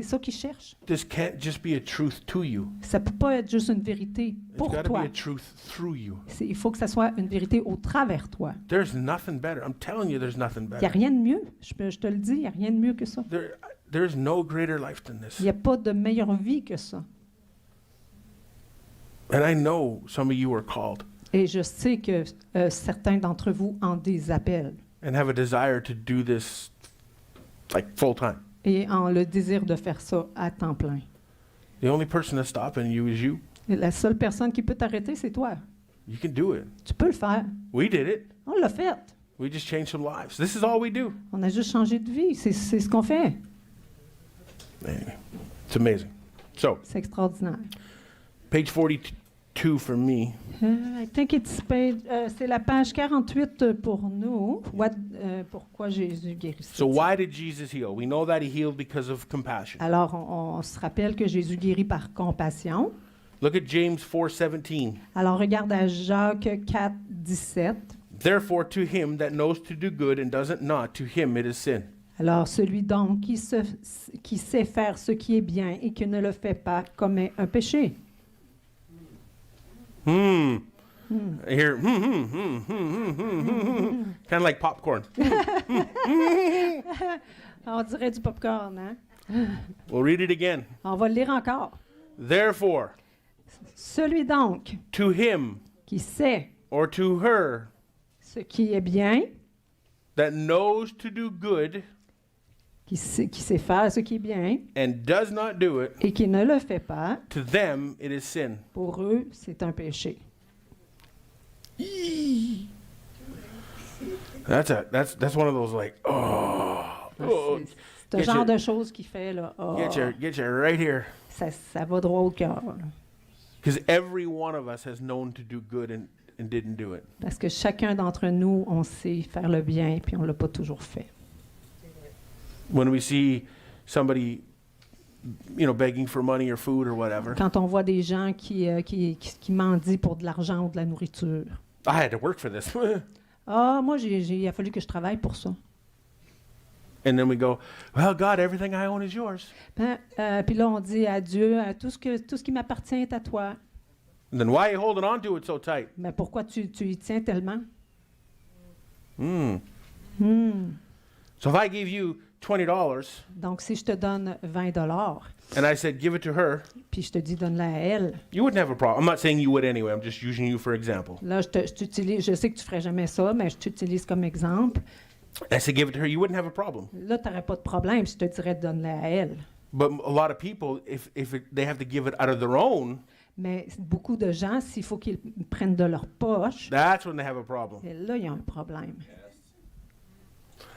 ça qu'il cherche. This can't just be a truth to you. Ça peut pas être juste une vérité It's pour got to toi. be a truth through you. Il faut que ça soit une vérité au travers toi. There's nothing better. I'm telling you, there's nothing Il n'y a better. rien de mieux. Je te le dis, il n'y a rien de mieux que ça. There's no greater life than Il this. n'y a pas de meilleure vie que ça. And I know some of you are called Et je sais que certains d'entre vous en des appels and have a desire to do this like full time. et en le désir de faire ça à temps plein. The only person that's stopping you is you. Et la seule personne qui peut t'arrêter, c'est toi. You can do it. Tu peux le faire. We did it. On l'a fait. We just changed some lives. This is all we do. On a juste changé de vie. C'est ce qu'on fait. Anyway, it's amazing. So, C'est extraordinaire. page 42 for me. I think it's c'est la page 48 pour nous. Pourquoi Jésus guérissait? So why did Jesus heal? We know that he healed because of compassion. Alors, on se rappelle que Jésus guérit par compassion. Look at James 4:17. Alors, regarde à Jacques 4, 17. Therefore, to him that knows to do good and doesn't not, to him it is sin. Alors, celui donc qui sait faire ce qui est bien et qui ne le fait pas commet un péché. I hear kind of like popcorn. On dirait du popcorn, hein? We'll read it again. On va le lire encore. Therefore, Celui donc to him qui sait or to her ce qui est bien, that knows to do good qui sait faire ce qui est bien and does not do it, et qui ne le fait pas, to them it is sin. pour eux, c'est un péché. That's one of those like C'est ce genre de choses qui fait, là, oh, get you right here. ça va droit au cœur. là. Because every one of us has known to do good and didn't do it. Parce que chacun d'entre nous, on sait faire le bien, puis on ne l'a pas toujours fait. When we see somebody, begging for money or food or whatever, Quand on voit des gens qui mendient pour de l'argent ou de la nourriture. I had to work for this. Ah, moi, il a fallu que je travaille pour ça. And then we go, well, God, everything I own is yours. Puis là, on dit à Dieu, tout ce qui m'appartient est à toi. And then why are you holding on to it so tight? Mais pourquoi tu y tiens tellement? So if I gave you $20 Donc, si je te donne 20 and I said, give it to her, puis je te dis, donne-la à elle, you wouldn't have a problem. I'm not saying you would anyway. I'm just using you for example. là, je t'utilise, je sais que tu ferais jamais ça, mais je t'utilise comme exemple. I said, give it to her. You wouldn't have a problem. Là, tu n'aurais pas de problème si je te dirais, donne-la à elle. But a lot of people, they have to give it out of their own, Mais beaucoup de gens, s'il faut qu'ils prennent de leur poche, that's when they have a problem. et là, il y a un problème.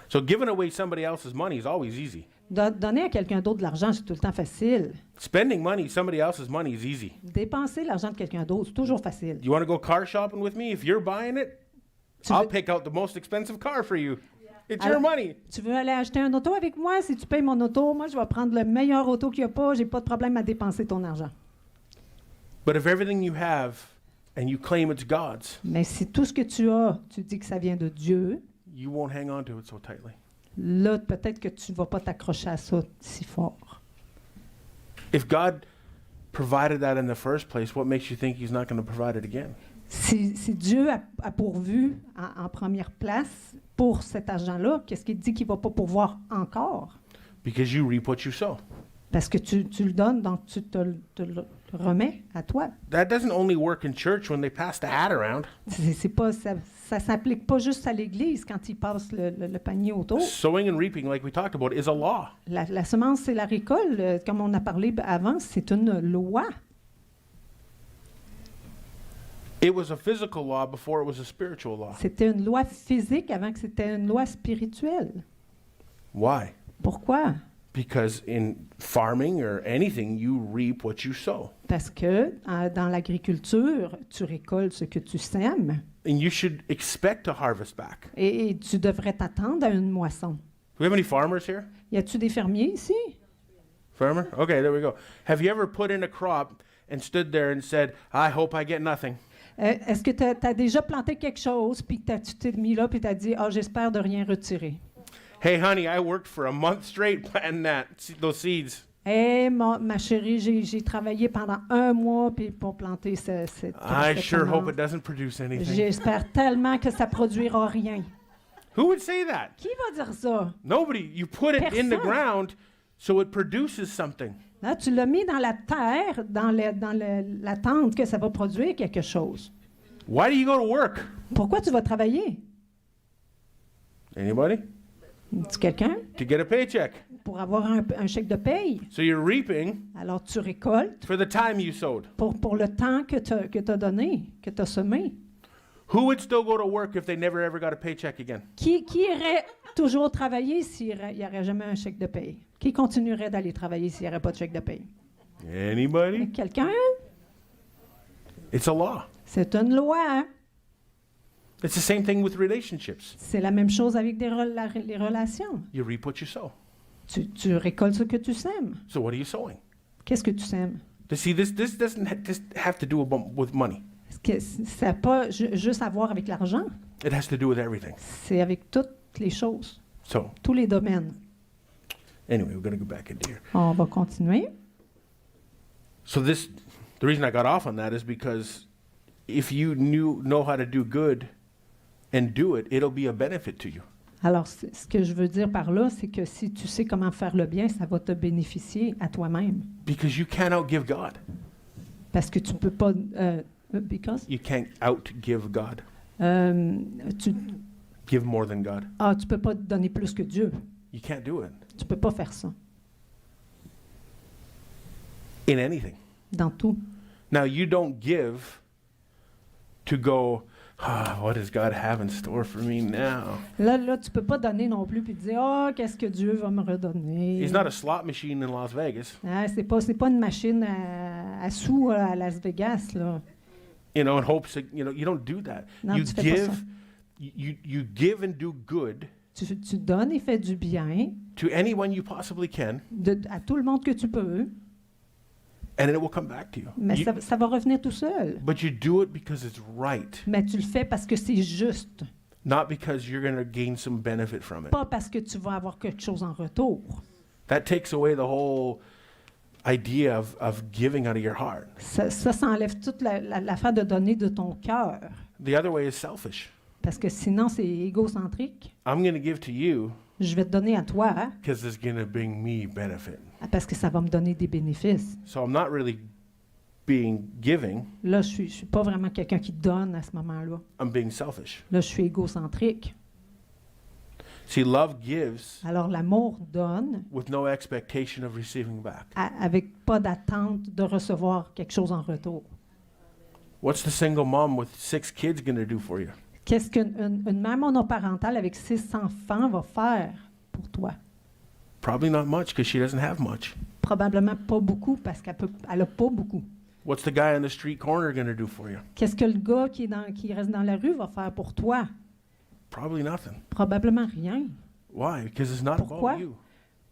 So giving away somebody else's money is always easy. Donner à quelqu'un d'autre de l'argent, c'est tout le temps facile. Spending money, somebody else's money, is easy. Dépenser l'argent de quelqu'un d'autre, c'est toujours facile. You want to go car shopping with me? If you're buying it, Tu I'll veux, pick out the most expensive car for you. It's Alors- your money. tu veux aller acheter un auto avec moi? Si tu payes mon auto, moi, je vais prendre le meilleur auto qu'il n'y a pas. J'ai pas de problème à dépenser ton argent. But if everything you have and you claim it's God's, Mais si tout ce que tu as, tu dis que ça vient de Dieu, you won't hang on to it so tightly. là, peut-être que tu ne vas pas t'accrocher à ça si fort. If God provided that in the first place, what makes you think He's not going to provide it again? Si Dieu a pourvu en première place pour cet argent-là, qu'est-ce qu'il dit qu'il ne va pas pourvoir encore? Because you reap what you sow. Parce que tu le donnes, donc tu te le remets à toi. That doesn't only work in church when they pass the hat around. C'est pas, ça s'applique pas juste à l'Église quand ils passent le panier autour. Sowing and reaping, like we talked about, is a law. La semence et la récolte, comme on a parlé avant, c'est une loi. It was a physical law before it was a spiritual law. C'était une loi physique avant que c'était une loi spirituelle. Why? Pourquoi? Because in farming or anything, you reap what you sow. Parce que dans l'agriculture, tu récoltes ce que tu sèmes And you should expect to harvest back. et tu devrais t'attendre à une moisson. Do we have any farmers here? Y a-tu des fermiers ici? Farmer? Okay, there we go. Have you ever put in a crop and stood there and said, I hope I get nothing? Est-ce que tu as déjà planté quelque chose, puis que tu t'es mis là, puis tu as dit, ah, j'espère de rien retirer? Hey, honey, I worked for a month straight planting those seeds. Hé, ma chérie, j'ai travaillé pendant 1 mois puis pour planter cette I sure hope semence. it doesn't produce anything. J'espère tellement que ça produira rien. Who would say that? Qui va dire ça? Nobody. You put it in the Personne. ground so it produces something. Là, tu l'as mis dans la terre, dans l'attente que ça va produire quelque chose. Why do you go to work? Pourquoi tu vas travailler? Anybody? Dis quelqu'un? To get a paycheck. Pour avoir un chèque de paye. So you're reaping Alors, tu récoltes for the time you sowed. pour le temps que tu as donné, que tu as semé. Who would still go to work if they never ever got a paycheck again? Qui irait toujours travailler s'il n'y aurait jamais un chèque de paye? Qui continuerait d'aller travailler s'il n'y aurait pas de chèque de paye? Anybody? Quelqu'un? It's a law. C'est une loi. Hein? It's the same thing with relationships. C'est la même chose avec les relations. You reap what you sow. Tu récoltes ce que tu sèmes. So what are you sowing? Qu'est-ce que tu sèmes? See, this doesn't just have to do with money. Est-ce que ça n'a pas juste à voir avec l'argent? It has to do with everything. C'est avec toutes les choses, So tous les domaines. anyway, we're going to go back into here. On va continuer. So the reason I got off on that is because if you know how to do good and do it, it'll be a benefit to you. Alors, ce que je veux dire par là, c'est que si tu sais comment faire le bien, ça va te bénéficier à toi-même. Because you can't outgive God. Parce que tu peux pas... because? You can't outgive God. Tu Give more than God. tu peux pas donner plus que Dieu. You can't do it Tu peux pas faire ça in anything. dans tout. Now, you don't give to go, what does God have in store for me now? Là, tu peux pas donner non plus puis te dire, qu'est-ce que Dieu va me redonner. He's not a slot machine in Las Vegas. C'est pas une machine à sous à Las Vegas, là. In hopes that, you don't do that. Non, You tu fais pas ça. give, you give and do good Tu donnes et fais du bien to anyone you possibly can, à tout le monde que tu peux, and it will come back to you. mais ça va revenir tout seul. But you do it because it's right, Mais tu le fais parce que c'est juste, not because you're going to gain some benefit from it. pas parce que tu vas avoir quelque chose en retour. That takes away the whole idea of giving out of your heart. Ça enlève toute l'affaire de donner de ton cœur. The other way is selfish. Parce que sinon, c'est égocentrique. I'm going to give to you Je vais te donner à toi, hein, because it's going to bring me benefit. parce que ça va me donner des bénéfices. So I'm not really being giving, Là, je suis pas vraiment quelqu'un qui donne à ce moment-là. I'm being selfish. Là, je suis égocentrique. See, love gives Alors, l'amour donne with no expectation of receiving back. avec pas d'attente de recevoir quelque chose en retour. What's the single mom with 6 kids going to do for you? Qu'est-ce qu'une mère monoparentale avec 6 enfants va faire pour toi? Probably not much because she doesn't have much. Probablement pas beaucoup parce qu'elle a pas beaucoup. What's the guy on the street corner going to do for you? Qu'est-ce que le gars qui reste dans la rue va faire pour toi? Probably nothing. Probablement rien. Why? Because it's not Pourquoi? about you.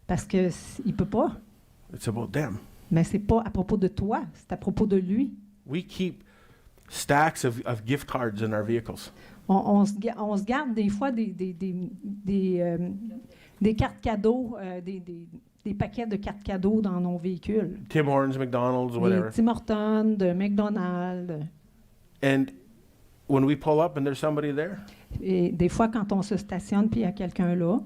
Parce que il peut pas. It's about them. Mais c'est pas à propos de toi, c'est à propos de lui. We keep stacks of gift cards in our vehicles. On se garde des fois des cartes cadeaux, des paquets de cartes cadeaux dans nos véhicules. Tim Hortons, McDonald's, Des whatever. Tim Hortons, de McDonald's. And when we pull up and there's somebody there, Et des fois, quand on se stationne puis il y a quelqu'un là,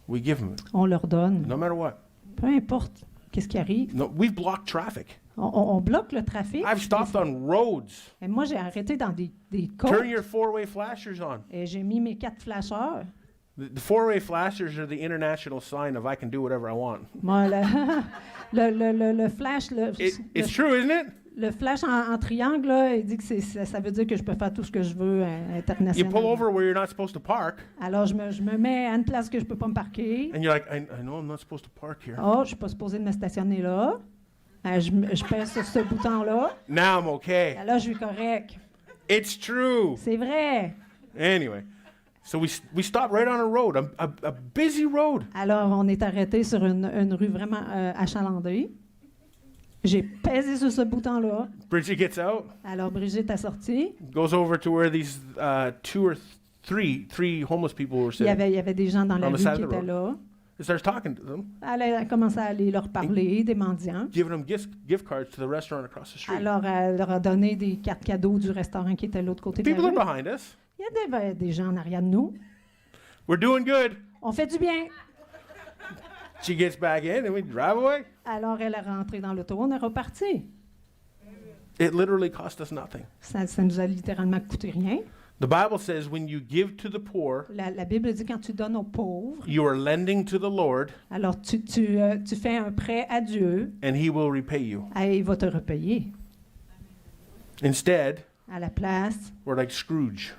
we give them, on leur donne. no matter what. Peu importe qu'est-ce qui arrive. No, we've blocked traffic. On bloque le trafic. I've stopped on roads. Et moi, j'ai arrêté dans des côtes Turn your 4-way flashers on. et j'ai mis mes 4 flasheurs. The 4-way flashers are the international sign of I can do whatever I want. Moi, le flash, It's true, isn't it? le flash en triangle, là, il dit que ça veut dire que je peux faire tout ce que je veux You pull internationalement. over where you're not supposed to park, Alors, je me mets à une place que je peux pas me parquer. and you're like, I know I'm not supposed to park here. Oh, je suis pas supposée de me stationner là. Je pèse sur ce bouton-là. Now I'm okay. Alors, je suis correct. It's true. C'est vrai. Anyway, so we stop right on a road, a busy road. Alors, on est arrêté sur une rue vraiment achalandée. J'ai pesé sur ce bouton-là. Bridget gets out, Alors, Brigitte est sortie. goes over to where these three homeless people were Il y sitting. avait des gens dans la On the rue side qui of the étaient là. And starts talking to them, Elle a commencé à aller leur parler, des mendiants. giving them gift cards to the restaurant across the street. Alors, elle leur a donné des cartes cadeaux du restaurant qui était de l'autre côté de People la are rue. behind us. Il y a des gens en arrière de nous. We're doing good. On fait du bien. She gets back in and we drive away. Alors, elle est rentrée dans l'auto, on est reparti. It literally cost us nothing. Ça nous a littéralement coûté rien. The Bible says when you give to the poor, La Bible dit quand tu donnes aux pauvres, you are lending to the Lord alors tu fais un prêt à Dieu and he will repay you. et il va te repayer. Instead, À la place, we're like Scrooge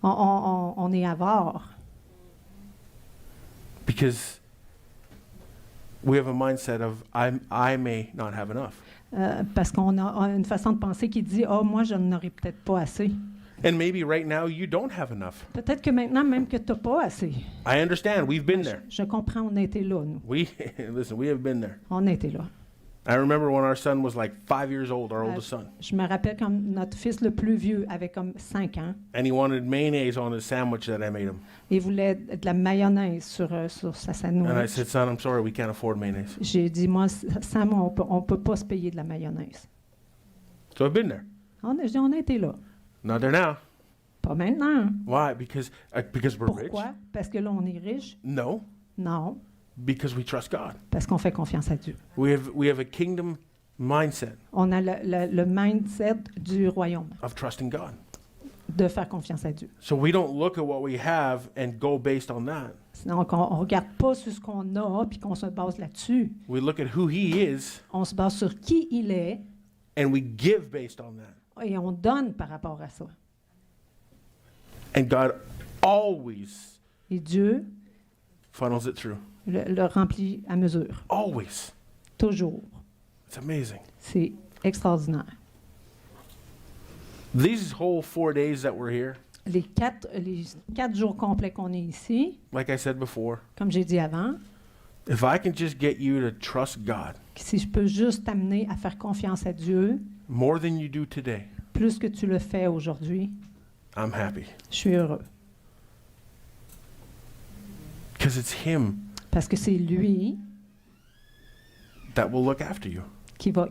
on est avare because we have a mindset of I may not have enough. parce qu'on a une façon de penser qui dit « Oh, moi, je n'en aurai peut-être pas assez. And maybe right now you don't have enough. » Peut-être que maintenant, même que tu n'as pas assez. I understand. We've been there. Je comprends, on a été là, nous. Listen, we have been there. On a été là. I remember when our son was like 5 years old, our oldest son, Je me rappelle quand notre fils le plus vieux avait comme 5 ans. and he wanted mayonnaise on his sandwich that I made him. Il voulait de la mayonnaise sur sa And I sandwich. said, son, I'm sorry, we can't afford mayonnaise. J'ai dit, moi, Sam, on peut pas se payer de la mayonnaise. So I've been there. On a été là. Not there now. Pas maintenant. Why? Because we're rich? Pourquoi? Parce que là, on est riche? No, Non. because we trust God. Parce qu'on fait confiance à Dieu. We have a kingdom mindset On a le mindset du royaume, of trusting God. de faire confiance à Dieu. So we don't look at what we have and go based on that. Donc, on ne regarde pas sur ce qu'on a puis qu'on se base là-dessus. We look at who He is On se base sur qui il est and we give based on that. et on donne par rapport à ça. And God always Et Dieu funnels it through. le remplit à mesure. Always. Toujours. It's amazing. C'est extraordinaire. These whole 4 days that we're here, Les quatre jours complets qu'on est ici, like I said before, comme j'ai dit avant, if I can just get you to trust God si je peux juste t'amener à faire confiance à Dieu, more than you do today, plus que tu le fais aujourd'hui, I'm happy. je suis heureux. Because it's Him Parce que c'est lui that will look after you. qui va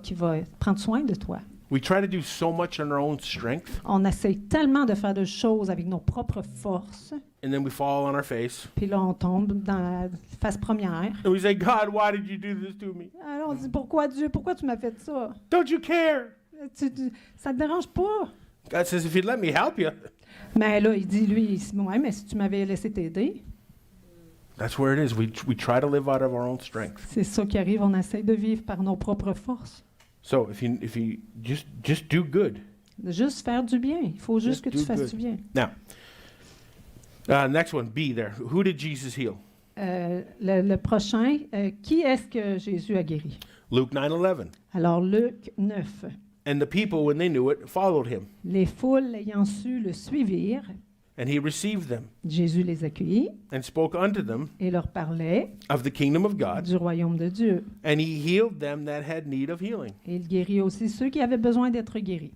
prendre soin de toi. We try to do so much on our own strength, On essaie tellement de faire de choses avec nos propres forces, and then we fall on our face, puis là, on tombe dans la face première. and we say, God, why did you do this to me? Alors, on dit, pourquoi Dieu, pourquoi tu m'as fait ça? Don't you care? Ça te dérange pas? God says, if you'd let me help you, Mais là, il dit, lui, ouais, mais si tu m'avais laissé t'aider, That's where it is. We try to live out of our own strength. C'est ça qui arrive, on essaie de vivre par nos propres forces. So if you just do good. De juste faire du bien. Il faut juste Just que tu do fasses good. du bien. Now, next one, B there. Who did Jesus heal? Le prochain, qui est-ce que Jésus a guéri? Luke 9:11. Alors, Luc 9. And the people, when they knew it, followed him, Les foules ayant su le suivirent, and he received them Jésus les accueillit and spoke unto them et leur parlait of the kingdom of God, du royaume de Dieu. and he healed them that had need of healing. Et il guérit aussi ceux qui avaient besoin d'être guéris.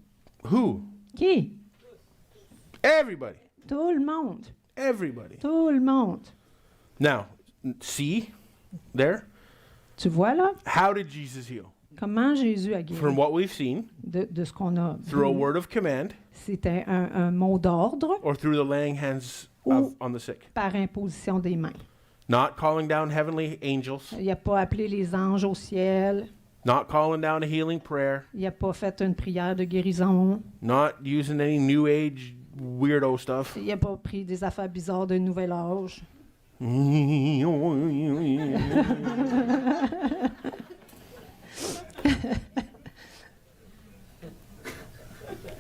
Who? Qui? Everybody. Tout le monde. Everybody. Tout le monde. Now, see there? Tu vois là? How did Jesus heal? Comment Jésus a guéri? From what we've seen, De ce qu'on a through a vu. word of command, C'était un mot d'ordre or through the laying hands Ou- on the sick. par imposition des mains. Not calling down heavenly angels, Il n'a pas appelé les anges au ciel. not calling down a healing prayer, Il n'a pas fait une prière de guérison. not using any new age weirdo stuff. Il n'a pas pris des affaires bizarres de nouvel âge.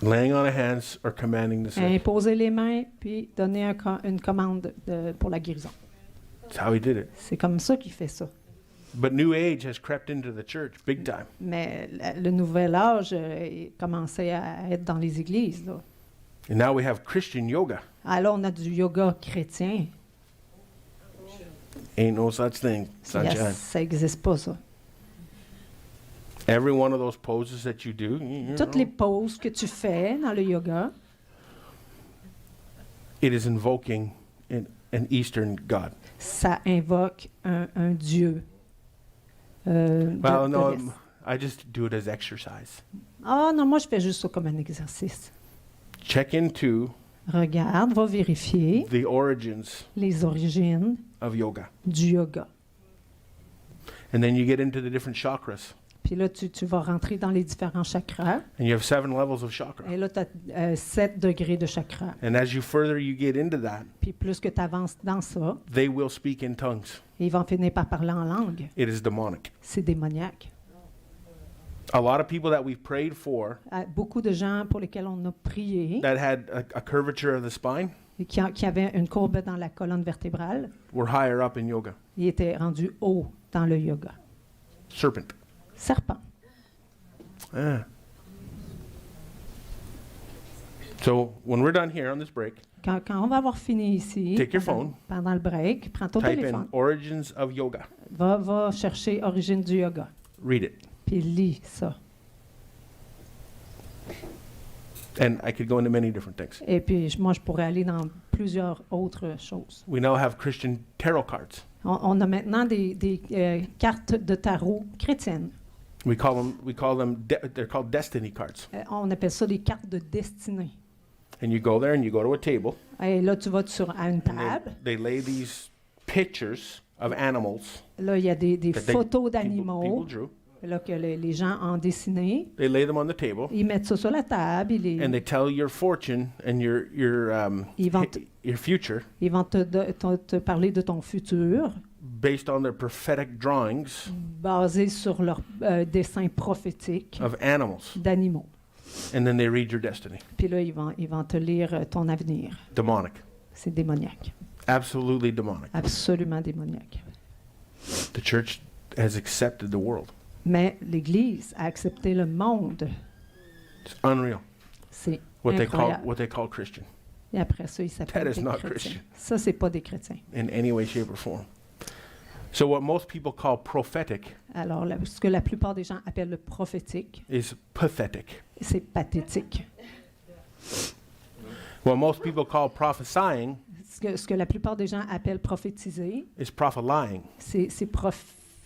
Laying on of hands or commanding the sick. Imposer les mains, puis donner une commande pour la guérison. That's how he did it. C'est comme ça qu'il fait ça. But New Age has crept into the church big time. Mais le nouvel âge commençait à être dans les églises. Là. And now we have Christian yoga. Alors, on a du yoga chrétien. Ain't no such thing, sunshine. Ça n'existe pas, ça. Every one of those poses that you do, Toutes les poses que tu fais dans le yoga, it is invoking an Eastern God. ça invoque un dieu. Well, no, l'Est. I just do it as exercise. Ah non, moi je fais juste ça comme un exercice. Check into Regarde, va vérifier the origins les origines of yoga. du yoga. And then you get into the different chakras. Puis là, tu vas rentrer dans les différents chakras. And you have 7 levels of chakra. Et là, tu as 7 degrés de chakra. And as you further you get into that, Puis plus que tu avances dans ça, they will speak in tongues. ils vont finir par parler en langue. It is demonic. C'est démoniaque. A lot of people that we've prayed for Beaucoup de gens pour lesquels on a prié that had a curvature of the spine et qui avaient une courbe dans la colonne vertébrale, were higher up in yoga. ils étaient rendus haut dans le yoga. Serpent. Serpent. Ah. So when we're done here on this break, Quand on va avoir fini ici, Take your phone. pendant le break, prends ton type téléphone, in origins of yoga. va chercher origine du yoga, Read it. puis lis ça. And I could go into many different things. Et puis moi, je pourrais aller dans plusieurs autres choses. We now have Christian tarot cards. On a maintenant des cartes de tarot chrétiennes. We call them they're called destiny cards. On appelle ça des cartes de destinée. And you go there and you go to a table. Et là, tu vas à une And table. they lay these pictures of animals Là, il y a des that photos people d'animaux drew. là, que les gens ont dessinées. They lay them on the table. Ils mettent ça sur la table. And they tell your fortune and Ils vont te- your future Ils vont te parler de ton futur, based on their prophetic drawings basé sur leur dessin prophétique of animals. d'animaux. And then they read your destiny. Puis là, ils vont te lire ton avenir. Demonic. C'est démoniaque. Absolutely demonic. Absolument démoniaque. The church has accepted the world. Mais l'Église a accepté le monde. It's unreal. C'est What incroyable. they call Christian Et après ça, ils s'appellent That is des not chrétiens. Christian. Ça, c'est pas des chrétiens. in any way, shape, or form. So what most people call prophetic Alors, ce que la plupart des gens appellent le prophétique, is pathetic. c'est pathétique. What most people call prophesying Ce que la plupart des gens appellent prophétiser, is prophet-lying. c'est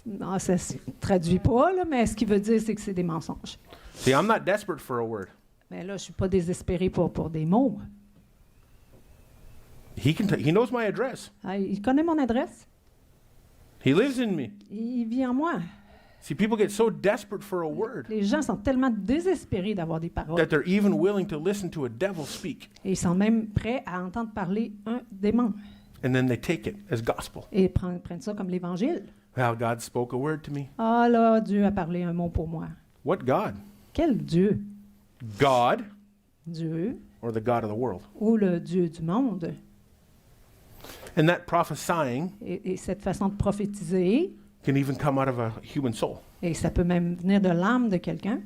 non, ça se traduit pas, là, mais ce qu'il veut dire, c'est que c'est des mensonges. See, I'm not desperate for a word. Mais là, je suis pas désespéré pour des mots. He knows my address. Ah, il connaît mon adresse. He lives in me. Il vit en moi. See, people get so desperate for a word Les gens sont tellement désespérés d'avoir des paroles. that they're even willing to listen to a devil speak. Et ils sont même prêts à entendre parler un démon. and then they take it as gospel. et prennent ça comme l'Évangile. Well, God spoke a word to me. Ah là, Dieu a parlé un mot pour moi. What God? Quel Dieu? God Dieu or the God of the world? ou le Dieu du monde? And that prophesying Et cette façon de prophétiser, can even come out of a human soul. et ça peut même venir de l'âme de quelqu'un.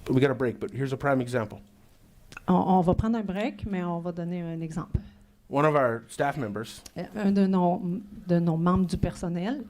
We got a break, but here's a prime example. On va prendre un break, mais on va donner un exemple. One of our staff members Un de nos membres du personnel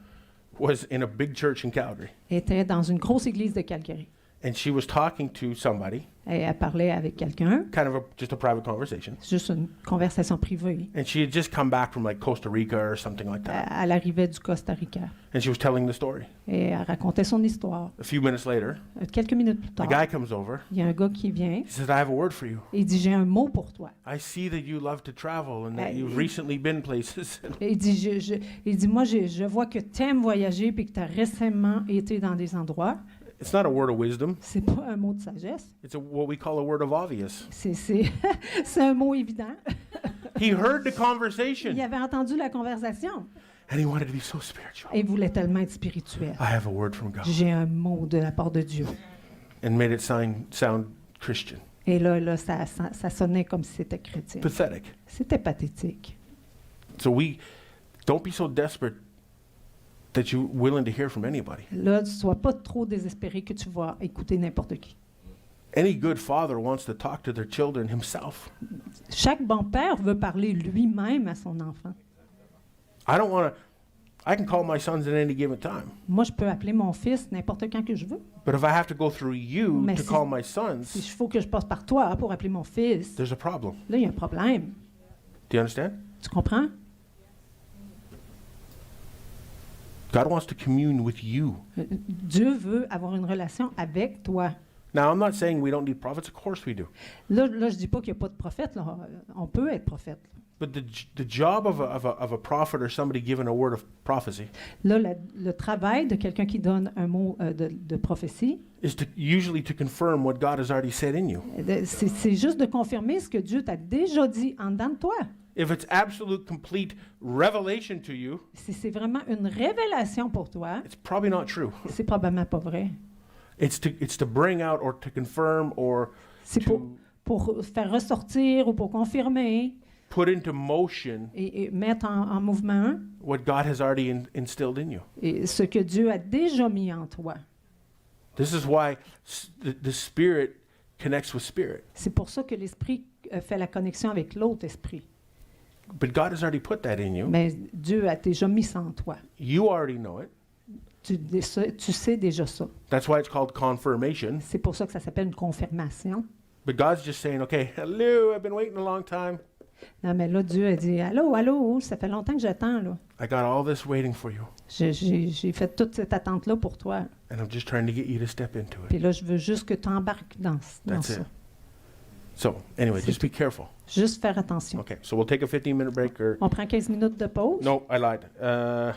was in a big church in Calgary, était dans une grosse église de Calgary. and she was talking to somebody, Et elle parlait avec quelqu'un, kind of just a private conversation. juste une conversation privée. And she had just come back from like Costa Rica or something like that. Elle arrivait du Costa Rica And she was telling the story. et elle racontait son histoire. A few minutes later, Quelques minutes plus a tard, guy comes over. il y a un gars qui vient He says, I have a word for you. et il dit « J'ai un mot pour toi ». I see that you love to travel and that Hey. you've recently been places. Et il dit il dit « Moi, je vois que tu aimes voyager et que tu as récemment été dans des endroits. It's not a word of wisdom. C'est pas un mot de sagesse. It's what we call a word of obvious. C'est un mot évident. He heard the Il conversation avait entendu la conversation and he wanted to be so spiritual. et il voulait tellement être spirituel. I have a word from God. J'ai un mot de la part de Dieu. And made it sound Christian. Et là ça sonnait comme si c'était chrétien. Pathetic. C'était pathétique. So don't be so desperate that you're willing to hear from anybody. Là, ne sois pas trop désespéré que tu vas écouter n'importe qui. Any good father wants to talk to their children himself. Chaque bon père veut parler lui-même à son enfant. I can call my sons at any given time. Moi, je peux appeler mon fils n'importe quand que je veux. But if I have to go through you Mais to si- call my Si sons, il faut que je passe par toi pour appeler mon fils, there's a problem. là, il y a un problème. Do you understand? Tu comprends? God wants to commune with you. Dieu veut avoir une relation avec toi. Now, I'm not saying we don't need prophets. Of course we do. Là je dis pas qu'il n'y a pas de prophète. Là. On peut être prophète. But the job of a prophet or somebody given a word of prophecy Là, le travail de quelqu'un qui donne un mot de prophétie, is usually to confirm what God has already said in you. c'est juste de confirmer ce que Dieu t'a déjà dit en dedans de toi. If it's absolute, complete revelation to you, Si c'est vraiment une révélation pour toi, it's probably not true. c'est probablement pas vrai. It's to bring out or to confirm or C'est to pour faire ressortir ou pour confirmer put into motion et mettre en mouvement what God has already instilled in you. et ce que Dieu a déjà mis en toi. This is why the Spirit connects with Spirit. C'est pour ça que l'Esprit fait la connexion avec l'autre esprit. But God has already put that in you. Mais Dieu a déjà mis ça en toi. You already know it. Tu sais déjà ça. That's why it's called confirmation. C'est pour ça que ça s'appelle une confirmation. But God's just saying, okay, hello, I've been waiting a long time. Non, mais là, Dieu a dit, allô, allô, ça fait longtemps que j'attends, là. I got all this waiting for you. J'ai fait toute cette attente-là pour toi. And I'm just trying to get you to step into Puis it. là, je veux juste que tu embarques dans That's ça. it. So, anyway, C'est just be careful. Juste faire attention. Okay, so we'll take a 15-minute break or... On prend 15 minutes de pause. No, I lied.